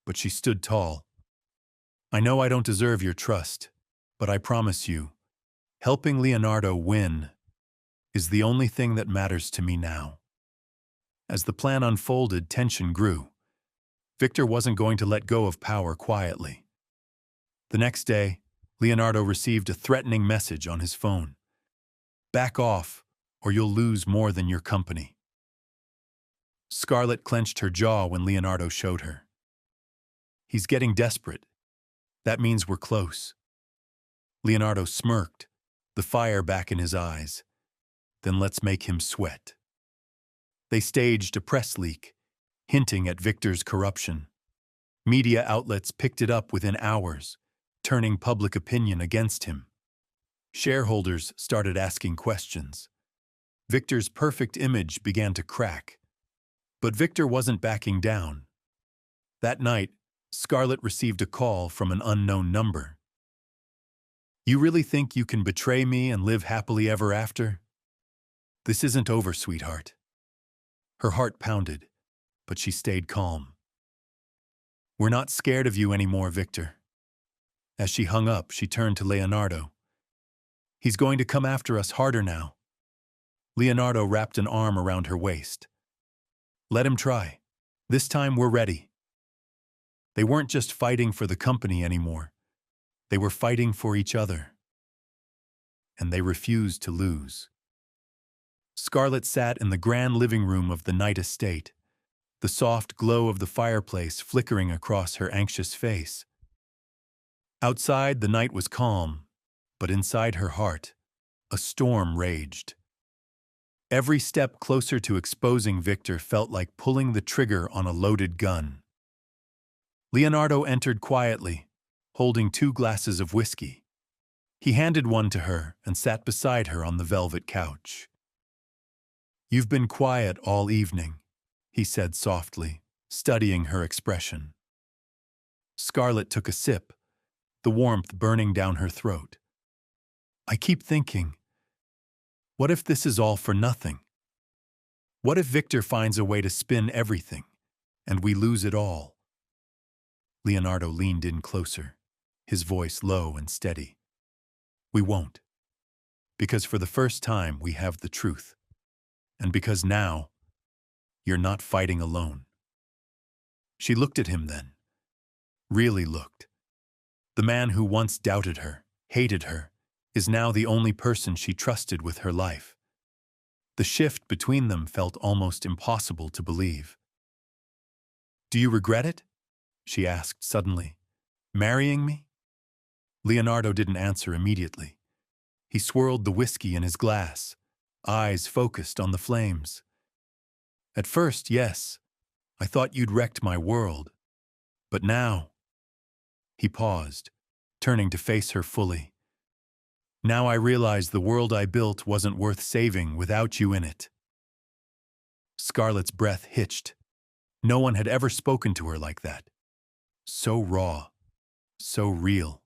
but she stood tall. I know I don't deserve your trust, but I promise you, helping Leonardo win is the only thing that matters to me now. As the plan unfolded, tension grew. Victor wasn't going to let go of power quietly. The next day, Leonardo received a threatening message on his phone. "Back off, or you'll lose more than your company." Scarlett clenched her jaw when Leonardo showed her. "He's getting desperate. That means we're close." Leonardo smirked, the fire back in his eyes. "Then let's make him sweat." They staged a press leak, hinting at Victor's corruption. Media outlets picked it up within hours, turning public opinion against him. Shareholders started asking questions. Victor's perfect image began to crack. But Victor wasn't backing down. That night, Scarlett received a call from an unknown number. "You really think you can betray me and live happily ever after?" "This isn't over, sweetheart." Her heart pounded, but she stayed calm. "We're not scared of you anymore, Victor." As she hung up, she turned to Leonardo. "He's going to come after us harder now." Leonardo wrapped an arm around her waist. "Let him try. This time we're ready." They weren't just fighting for the company anymore. They were fighting for each other. And they refused to lose. Scarlett sat in the grand living room of the Knight estate, the soft glow of the fireplace flickering across her anxious face. Outside, the night was calm, but inside her heart, a storm raged. Every step closer to exposing Victor felt like pulling the trigger on a loaded gun. Leonardo entered quietly, holding 2 glasses of whiskey. He handed one to her and sat beside her on the velvet couch. "You've been quiet all evening," he said softly, studying her expression. Scarlett took a sip, the warmth burning down her throat. "I keep thinking, what if this is all for nothing? What if Victor finds a way to spin everything, and we lose it all?" Leonardo leaned in closer, his voice low and steady. "We won't. Because for the first time we have the truth. And because now, you're not fighting alone." She looked at him then. Really looked. The man who once doubted her, hated her, is now the only person she trusted with her life. The shift between them felt almost impossible to believe. "Do you regret it?" she asked suddenly. "Marrying me?" Leonardo didn't answer immediately. He swirled the whiskey in his glass, eyes focused on the flames. "At first, yes. I thought you'd wrecked my world. But now—" He paused, turning to face her fully. "Now I realize the world I built wasn't worth saving without you in it." Scarlett's breath hitched. No one had ever spoken to her like that. So raw, so real.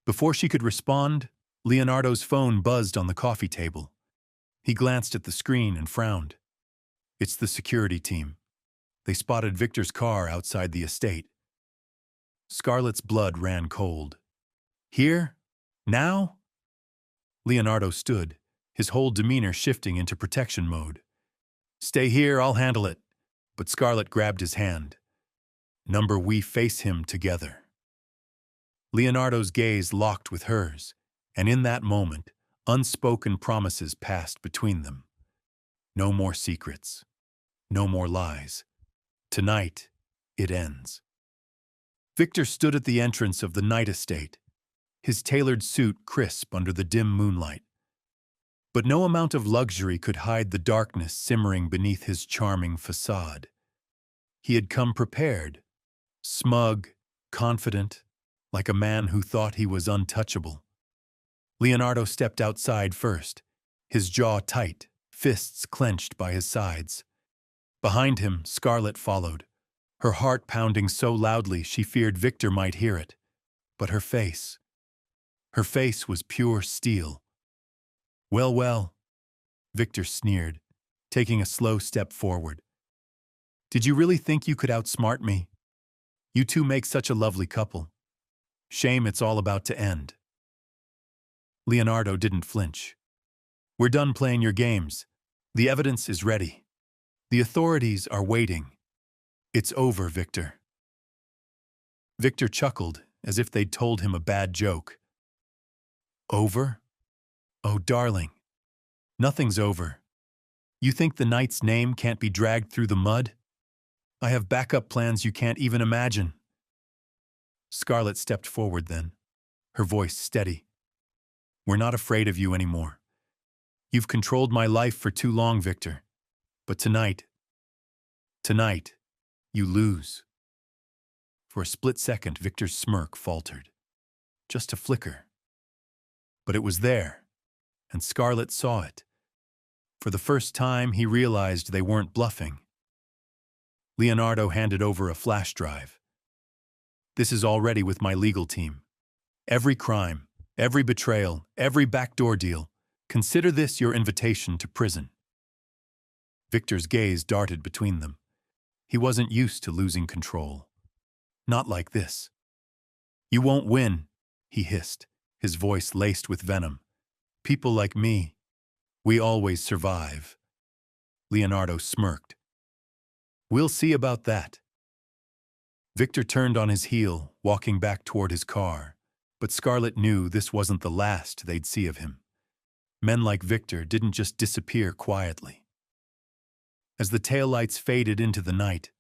Before she could respond, Leonardo's phone buzzed on the coffee table. He glanced at the screen and frowned. "It's the security team. They spotted Victor's car outside the estate." Scarlett's blood ran cold. "Here? Now?" Leonardo stood, his whole demeanor shifting into protection mode. "Stay here, I'll handle it." But Scarlett grabbed his hand. "Number, we face him together." Leonardo's gaze locked with hers, and in that moment, unspoken promises passed between them. No more secrets. No more lies. Tonight, it ends. Victor stood at the entrance of the Knight estate, his tailored suit crisp under the dim moonlight. But no amount of luxury could hide the darkness simmering beneath his charming facade. He had come prepared, smug, confident, like a man who thought he was untouchable. Leonardo stepped outside first, his jaw tight, fists clenched by his sides. Behind him, Scarlett followed, her heart pounding so loudly she feared Victor might hear it. But her face was pure steel. "Well, well," Victor sneered, taking a slow step forward. "Did you really think you could outsmart me? You two make such a lovely couple. Shame it's all about to end." Leonardo didn't flinch. "We're done playing your games. The evidence is ready." The authorities are waiting. It's over, Victor. Victor chuckled, as if they'd told him a bad joke. Over? Oh, darling. Nothing's over. You think the knight's name can't be dragged through the mud? I have backup plans you can't even imagine. Scarlett stepped forward then, her voice steady. We're not afraid of you anymore. You've controlled my life for too long, Victor. But tonight, you lose. For a split second, Victor's smirk faltered. Just a flicker. But it was there, and Scarlett saw it. For the first time, he realized they weren't bluffing. Leonardo handed over a flash drive. This is already with my legal team. Every crime, every betrayal, every backdoor deal. Consider this your invitation to prison. Victor's gaze darted between them. He wasn't used to losing control. Not like this. You won't win, he hissed, his voice laced with venom. People like me, we always survive. Leonardo smirked. We'll see about that. Victor turned on his heel, walking back toward his car, but Scarlett knew this wasn't the last they'd see of him. Men like Victor didn't just disappear quietly. As the taillights faded into the night,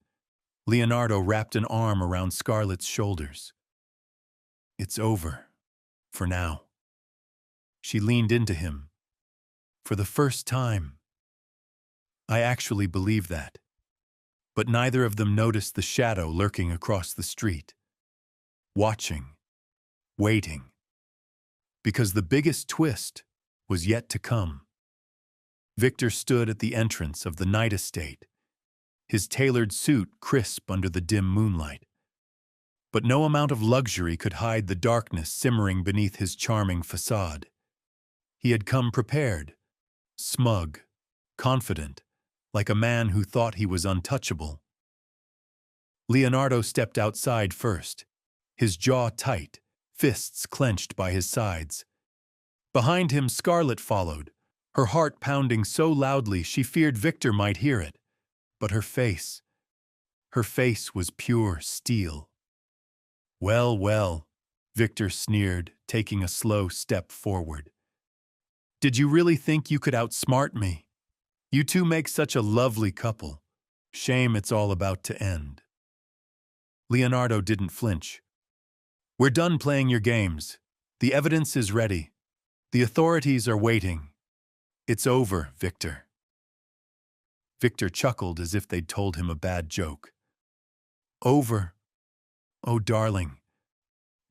Leonardo wrapped an arm around Scarlett's shoulders. It's over, for now. She leaned into him. For the first time. I actually believe that. But neither of them noticed the shadow lurking across the street. Watching. Waiting. Because the biggest twist was yet to come. Victor stood at the entrance of the night estate, his tailored suit crisp under the dim moonlight. But no amount of luxury could hide the darkness simmering beneath his charming facade. He had come prepared, smug, confident, like a man who thought he was untouchable. Leonardo stepped outside first, his jaw tight, fists clenched by his sides. Behind him, Scarlett followed, her heart pounding so loudly she feared Victor might hear it. But her face was pure steel. Well, well, Victor sneered, taking a slow step forward. Did you really think you could outsmart me? You two make such a lovely couple. Shame it's all about to end. Leonardo didn't flinch. We're done playing your games. The evidence is ready. The authorities are waiting. It's over, Victor. Victor chuckled as if they'd told him a bad joke. Over? Oh, darling.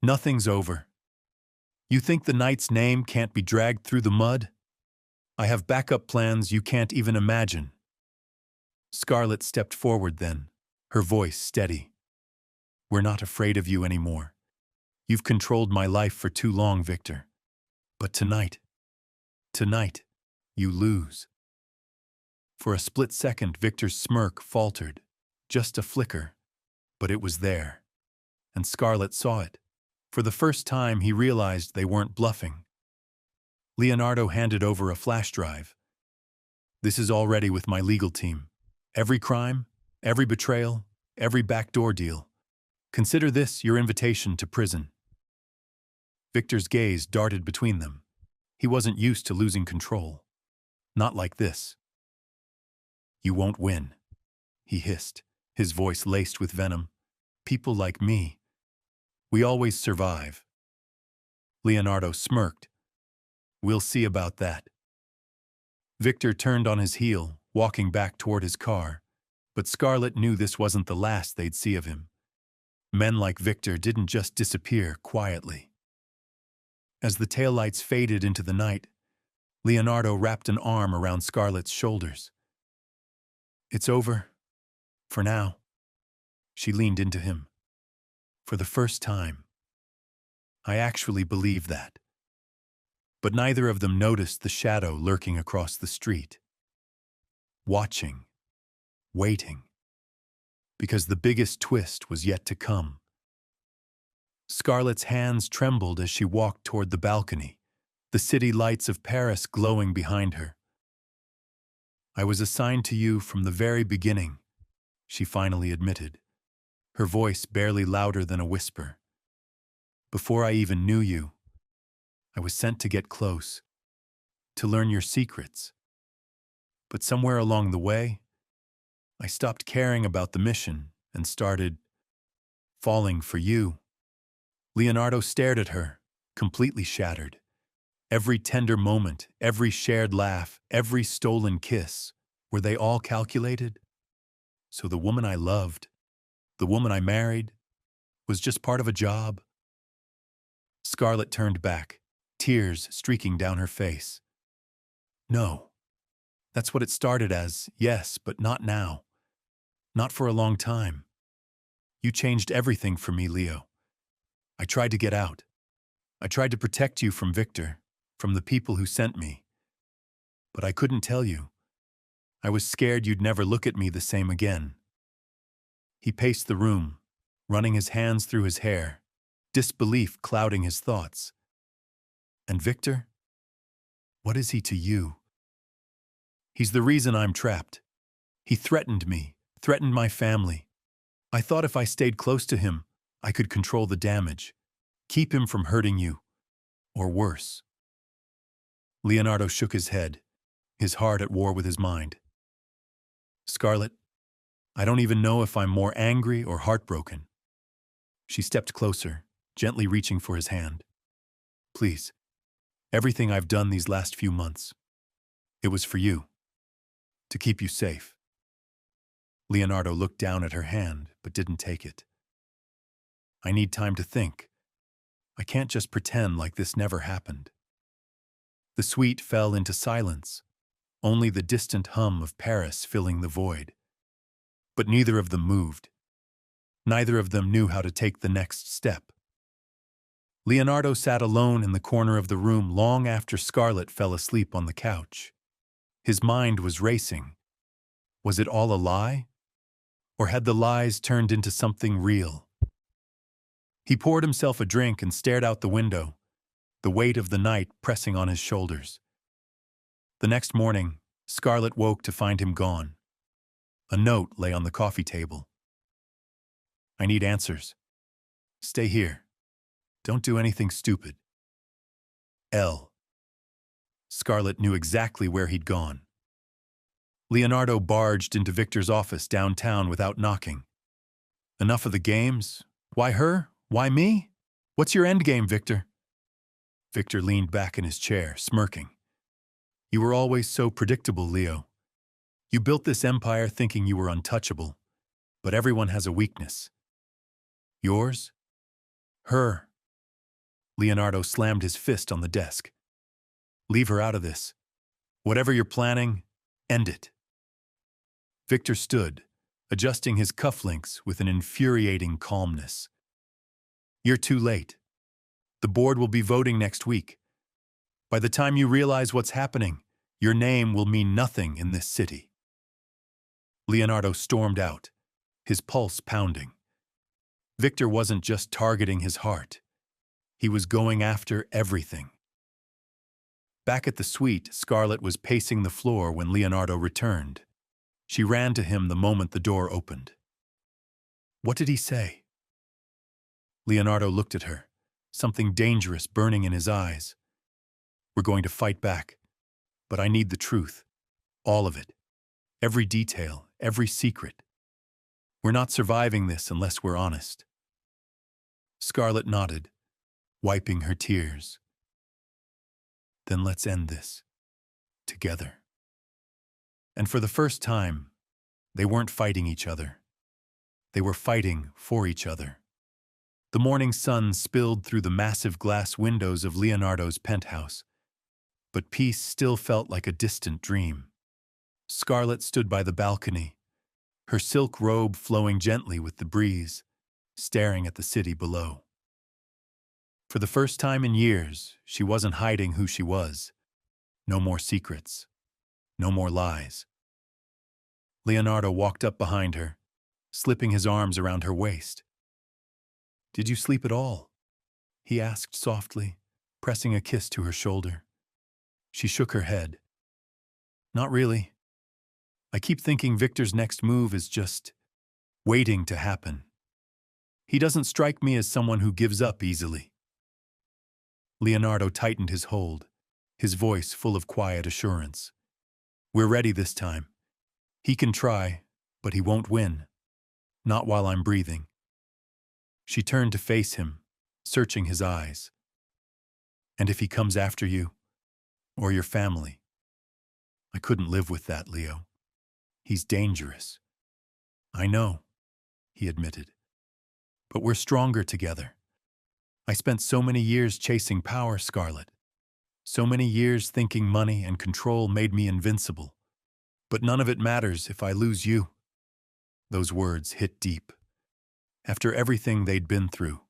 Nothing's over. You think the knight's name can't be dragged through the mud? I have backup plans you can't even imagine. Scarlett stepped forward then, her voice steady. We're not afraid of you anymore. You've controlled my life for too long, Victor. But tonight, you lose. For a split second, Victor's smirk faltered, just a flicker, but it was there. And Scarlett saw it. For the first time, he realized they weren't bluffing. Leonardo handed over a flash drive. This is already with my legal team. Every crime, every betrayal, every backdoor deal. Consider this your invitation to prison. Victor's gaze darted between them. He wasn't used to losing control. Not like this. You won't win, he hissed, his voice laced with venom. People like me, we always survive. Leonardo smirked. We'll see about that. Victor turned on his heel, walking back toward his car, but Scarlett knew this wasn't the last they'd see of him. Men like Victor didn't just disappear quietly. As the taillights faded into the night, Leonardo wrapped an arm around Scarlett's shoulders. It's over, for now. She leaned into him. For the first time. I actually believe that. But neither of them noticed the shadow lurking across the street. Watching. Waiting. Because the biggest twist was yet to come. Scarlett's hands trembled as she walked toward the balcony, the city lights of Paris glowing behind her. I was assigned to you from the very beginning, she finally admitted, her voice barely louder than a whisper. Before I even knew you, I was sent to get close, to learn your secrets. But somewhere along the way, I stopped caring about the mission and started falling for you. Leonardo stared at her, completely shattered. Every tender moment, every shared laugh, every stolen kiss, were they all calculated? So the woman I loved, the woman I married, was just part of a job? Scarlett turned back, tears streaking down her face. No. That's what it started as, yes, but not now. Not for a long time. You changed everything for me, Leo. I tried to get out. I tried to protect you from Victor, from the people who sent me. But I couldn't tell you. I was scared you'd never look at me the same again. He paced the room, running his hands through his hair, disbelief clouding his thoughts. And Victor? What is he to you? He's the reason I'm trapped. He threatened me, threatened my family. I thought if I stayed close to him, I could control the damage, keep him from hurting you, or worse. Leonardo shook his head, his heart at war with his mind. Scarlett, I don't even know if I'm more angry or heartbroken. She stepped closer, gently reaching for his hand. Please, everything I've done these last few months, it was for you, to keep you safe. Leonardo looked down at her hand, but didn't take it. I need time to think. I can't just pretend like this never happened. The suite fell into silence, only the distant hum of Paris filling the void. But neither of them moved. Neither of them knew how to take the next step. Leonardo sat alone in the corner of the room long after Scarlett fell asleep on the couch. His mind was racing. Was it all a lie? Or had the lies turned into something real? He poured himself a drink and stared out the window, the weight of the night pressing on his shoulders. The next morning, Scarlett woke to find him gone. A note lay on the coffee table. I need answers. Stay here. Don't do anything stupid. L. Scarlett knew exactly where he'd gone. Leonardo barged into Victor's office downtown without knocking. Enough of the games? Why her? Why me? What's your endgame, Victor? Victor leaned back in his chair, smirking. You were always so predictable, Leo. You built this empire thinking you were untouchable, but everyone has a weakness. Yours? Her. Leonardo slammed his fist on the desk. Leave her out of this. Whatever you're planning, end it. Victor stood, adjusting his cufflinks with an infuriating calmness. You're too late. The board will be voting next week. By the time you realize what's happening, your name will mean nothing in this city. Leonardo stormed out, his pulse pounding. Victor wasn't just targeting his heart. He was going after everything. Back at the suite, Scarlett was pacing the floor when Leonardo returned. She ran to him the moment the door opened. What did he say? Leonardo looked at her, something dangerous burning in his eyes. We're going to fight back, but I need the truth. All of it. Every detail, every secret. We're not surviving this unless we're honest. Scarlett nodded, wiping her tears. Then let's end this. Together. And for the first time, they weren't fighting each other. They were fighting for each other. The morning sun spilled through the massive glass windows of Leonardo's penthouse, but peace still felt like a distant dream. Scarlett stood by the balcony, her silk robe flowing gently with the breeze, staring at the city below. For the first time in years, she wasn't hiding who she was. No more secrets. No more lies. Leonardo walked up behind her, slipping his arms around her waist. Did you sleep at all? He asked softly, pressing a kiss to her shoulder. She shook her head. Not really. I keep thinking Victor's next move is just waiting to happen. He doesn't strike me as someone who gives up easily. Leonardo tightened his hold, his voice full of quiet assurance. We're ready this time. He can try, but he won't win. Not while I'm breathing. She turned to face him, searching his eyes. And if he comes after you, or your family? I couldn't live with that, Leo. He's dangerous. I know, he admitted. But we're stronger together. I spent so many years chasing power, Scarlett. So many years thinking money and control made me invincible. But none of it matters if I lose you. Those words hit deep. After everything they'd been through,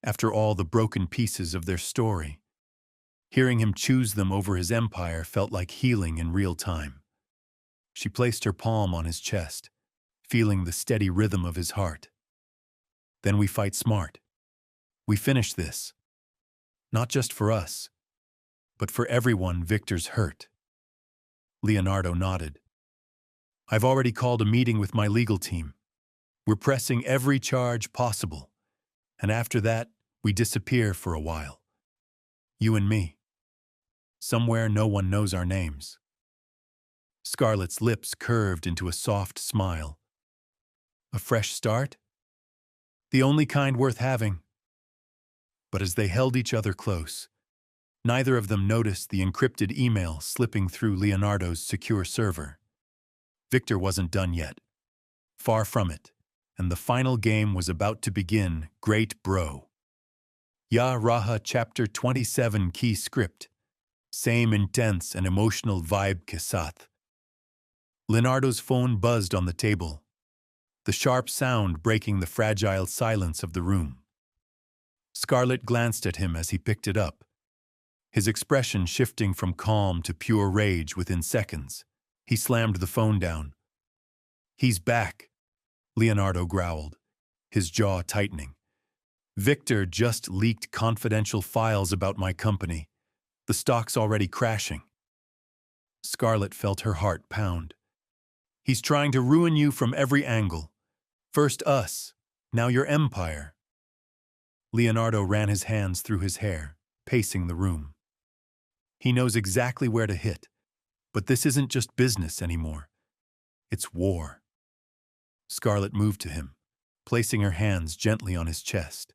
after all the broken pieces of their story, hearing him choose them over his empire felt like healing in real time. She placed her palm on his chest, feeling the steady rhythm of his heart. Then we fight smart. We finish this. Not just for us, but for everyone Victor's hurt. Leonardo nodded. I've already called a meeting with my legal team. We're pressing every charge possible. And after that, we disappear for a while. You and me. Somewhere no one knows our names. Scarlett's lips curved into a soft smile. A fresh start? The only kind worth having. But as they held each other close, neither of them noticed the encrypted email slipping through Leonardo's secure server. Victor wasn't done yet. Far from it, and the final game was about to begin, Great Bro. Ya Raha Chapter 27 Key Script. Same intense and emotional vibe ke saath. Leonardo's phone buzzed on the table, the sharp sound breaking the fragile silence of the room. Scarlett glanced at him as he picked it up, his expression shifting from calm to pure rage within seconds. He slammed the phone down. He's back, Leonardo growled, his jaw tightening. Victor just leaked confidential files about my company. The stock's already crashing. Scarlett felt her heart pound. He's trying to ruin you from every angle. First us, now your empire. Leonardo ran his hands through his hair, pacing the room. He knows exactly where to hit, but this isn't just business anymore. It's war. Scarlett moved to him, placing her hands gently on his chest.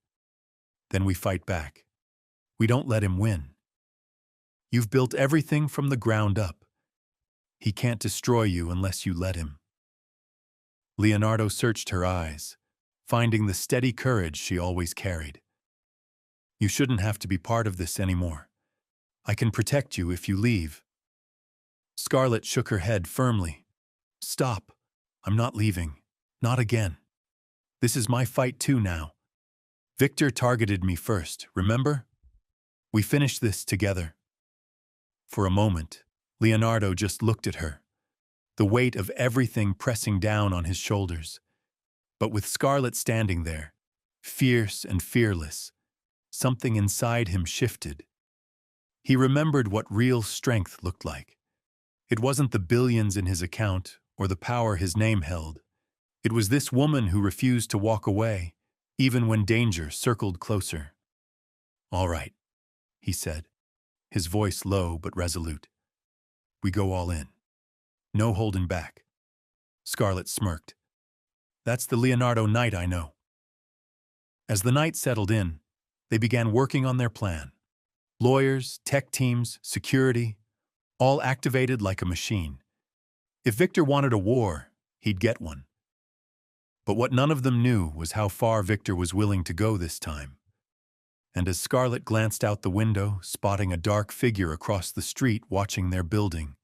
Then we fight back. We don't let him win. You've built everything from the ground up. He can't destroy you unless you let him. Leonardo searched her eyes, finding the steady courage she always carried. You shouldn't have to be part of this anymore. I can protect you if you leave. Scarlett shook her head firmly. Stop. I'm not leaving. Not again. This is my fight too now. Victor targeted me first, remember? We finished this together. For a moment, Leonardo just looked at her, the weight of everything pressing down on his shoulders. But with Scarlett standing there, fierce and fearless, something inside him shifted. He remembered what real strength looked like. It wasn't the billions in his account or the power his name held. It was this woman who refused to walk away, even when danger circled closer. All right, he said, his voice low but resolute. We go all in. No holding back. Scarlett smirked. That's the Leonardo Knight I know. As the night settled in, they began working on their plan. Lawyers, tech teams, security, all activated like a machine. If Victor wanted a war, he'd get one. But what none of them knew was how far Victor was willing to go this time. And as Scarlett glanced out the window, spotting a dark figure across the street watching their building,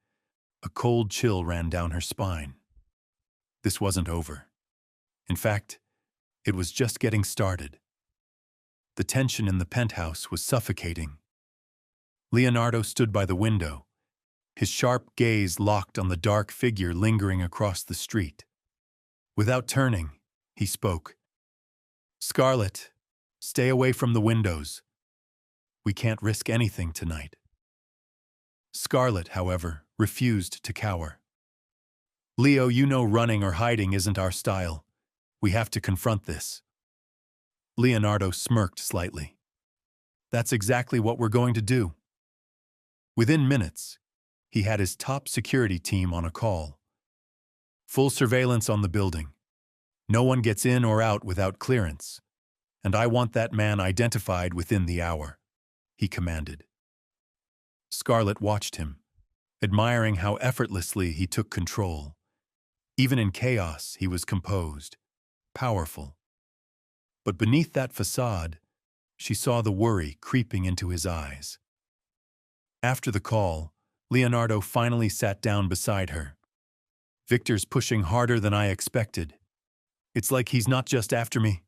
a cold chill ran down her spine. This wasn't over. In fact, it was just getting started. The tension in the penthouse was suffocating. Leonardo stood by the window, his sharp gaze locked on the dark figure lingering across the street. Without turning, he spoke. Scarlett, stay away from the windows. We can't risk anything tonight. Scarlett, however, refused to cower. Leo, you know running or hiding isn't our style. We have to confront this. Leonardo smirked slightly. That's exactly what we're going to do. Within minutes, he had his top security team on a call. Full surveillance on the building. No one gets in or out without clearance. And I want that man identified within the hour, he commanded. Scarlett watched him, admiring how effortlessly he took control. Even in chaos, he was composed, powerful. But beneath that facade, she saw the worry creeping into his eyes. After the call, Leonardo finally sat down beside her. Victor's pushing harder than I expected. It's like he's not just after me.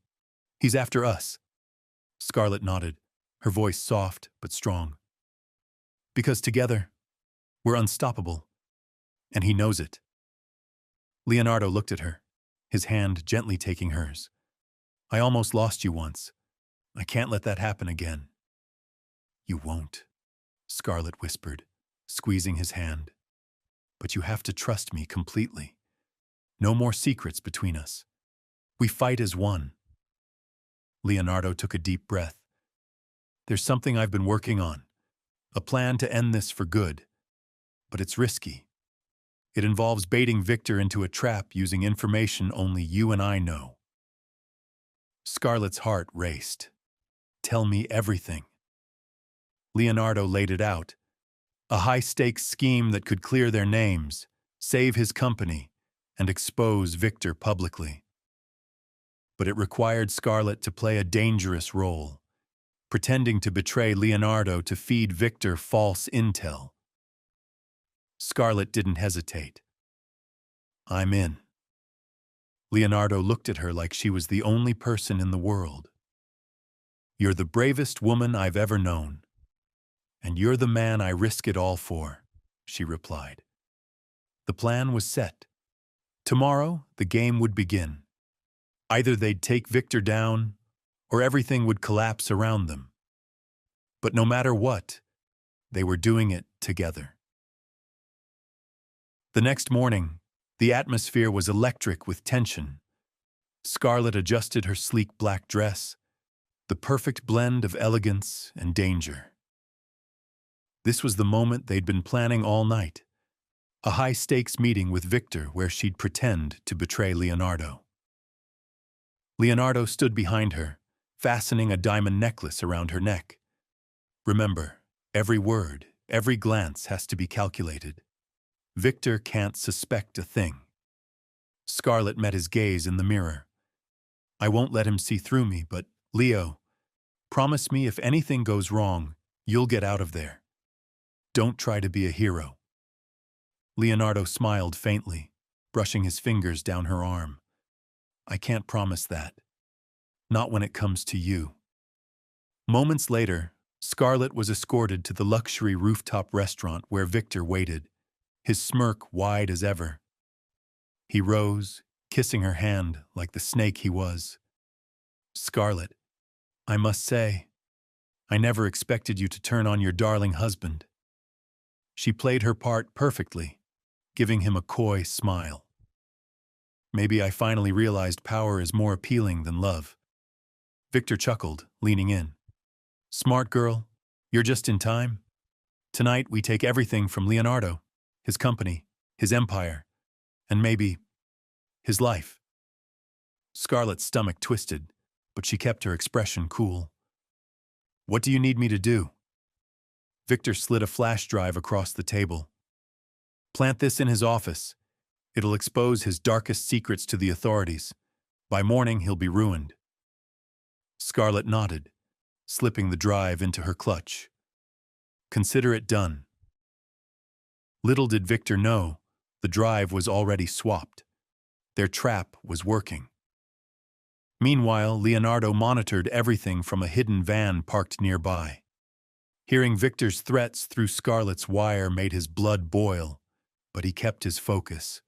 He's after us. Scarlett nodded, her voice soft but strong. Because together, we're unstoppable. And he knows it. Leonardo looked at her, his hand gently taking hers. I almost lost you once. I can't let that happen again. You won't, Scarlett whispered, squeezing his hand. But you have to trust me completely. No more secrets between us. We fight as one. Leonardo took a deep breath. There's something I've been working on. A plan to end this for good. But it's risky. It involves baiting Victor into a trap using information only you and I know. Scarlett's heart raced. Tell me everything. Leonardo laid it out. A high-stakes scheme that could clear their names, save his company, and expose Victor publicly. But it required Scarlett to play a dangerous role, pretending to betray Leonardo to feed Victor false intel. Scarlett didn't hesitate. I'm in. Leonardo looked at her like she was the only person in the world. You're the bravest woman I've ever known. And you're the man I risk it all for, she replied. The plan was set. Tomorrow, the game would begin. Either they'd take Victor down, or everything would collapse around them. But no matter what, they were doing it together. The next morning, the atmosphere was electric with tension. Scarlett adjusted her sleek black dress, the perfect blend of elegance and danger. This was the moment they'd been planning all night, a high-stakes meeting with Victor where she'd pretend to betray Leonardo. Leonardo stood behind her, fastening a diamond necklace around her neck. Remember, every word, every glance has to be calculated. Victor can't suspect a thing. Scarlett met his gaze in the mirror. I won't let him see through me, but, Leo, promise me if anything goes wrong, you'll get out of there. Don't try to be a hero. Leonardo smiled faintly, brushing his fingers down her arm. I can't promise that. Not when it comes to you. Moments later, Scarlett was escorted to the luxury rooftop restaurant where Victor waited, his smirk wide as ever. He rose, kissing her hand like the snake he was. Scarlett, I must say, I never expected you to turn on your darling husband. She played her part perfectly, giving him a coy smile. Maybe I finally realized power is more appealing than love. Victor chuckled, leaning in. Smart girl, you're just in time. Tonight we take everything from Leonardo, his company, his empire, and maybe his life. Scarlett's stomach twisted, but she kept her expression cool. What do you need me to do? Victor slid a flash drive across the table. Plant this in his office. It'll expose his darkest secrets to the authorities. By morning, he'll be ruined. Scarlett nodded, slipping the drive into her clutch. Consider it done. Little did Victor know, the drive was already swapped. Their trap was working. Meanwhile, Leonardo monitored everything from a hidden van parked nearby. Hearing Victor's threats through Scarlett's wire made his blood boil, but he kept his focus.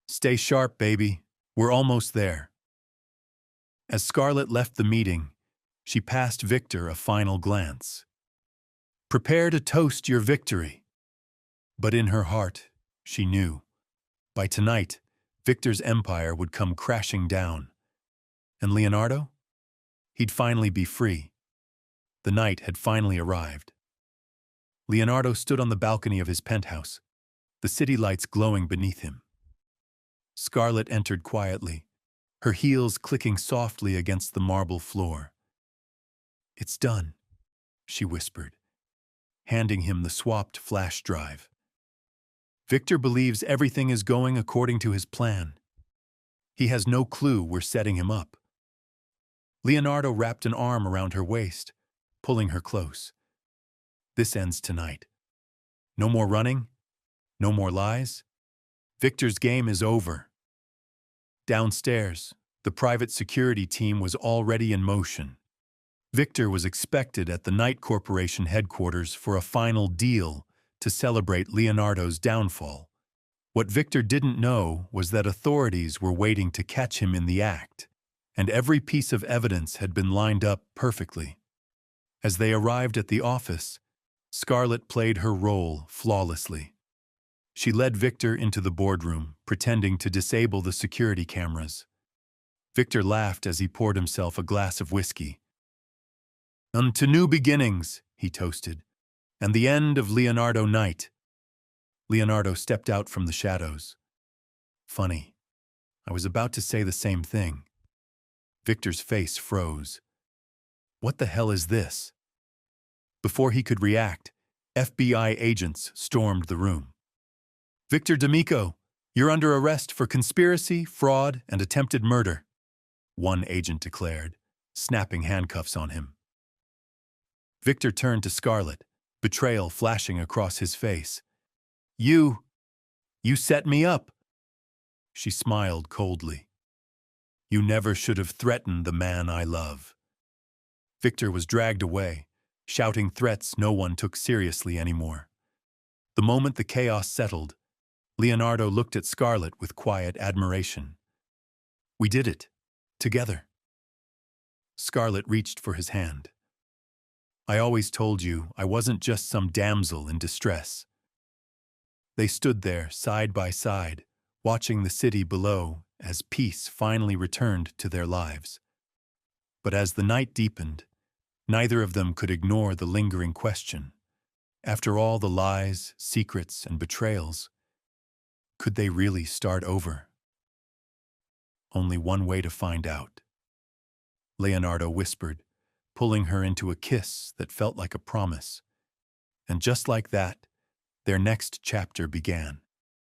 Stay sharp, baby. We're almost there. As Scarlett left the meeting, she passed Victor a final glance. Prepare to toast your victory. But in her heart, she knew By tonight, Victor's empire would come crashing down. And Leonardo? He'd finally be free. The night had finally arrived. Leonardo stood on the balcony of his penthouse, the city lights glowing beneath him. Scarlett entered quietly, her heels clicking softly against the marble floor. "It's done," she whispered, handing him the swapped flash drive. Victor believes everything is going according to his plan. He has no clue we're setting him up. Leonardo wrapped an arm around her waist, pulling her close. "This ends tonight. No more running, no more lies. Victor's game is over." Downstairs, the private security team was already in motion. Victor was expected at the Knight Corporation headquarters for a final deal to celebrate Leonardo's downfall. What Victor didn't know was that authorities were waiting to catch him in the act, and every piece of evidence had been lined up perfectly. As they arrived at the office, Scarlett played her role flawlessly. She led Victor into the boardroom, pretending to disable the security cameras. Victor laughed as he poured himself a glass of whiskey. "To new beginnings," he toasted, "and the end of Leonardo Knight." Leonardo stepped out from the shadows. "Funny, I was about to say the same thing." Victor's face froze. "What the hell is this?" Before he could react, FBI agents stormed the room. "Victor D'Amico, you're under arrest for conspiracy, fraud, and attempted murder," one agent declared, snapping handcuffs on him. Victor turned to Scarlett, betrayal flashing across his face. You set me up." She smiled coldly. "You never should have threatened the man I love." Victor was dragged away, shouting threats no one took seriously anymore. The moment the chaos settled, Leonardo looked at Scarlett with quiet admiration. "We did it, together." Scarlett reached for his hand. "I always told you I wasn't just some damsel in distress." They stood there, side by side, watching the city below as peace finally returned to their lives. But as the night deepened, neither of them could ignore the lingering question. After all the lies, secrets, and betrayals, could they really start over? Only one way to find out. Leonardo whispered, pulling her into a kiss that felt like a promise. And just like that, their next chapter began.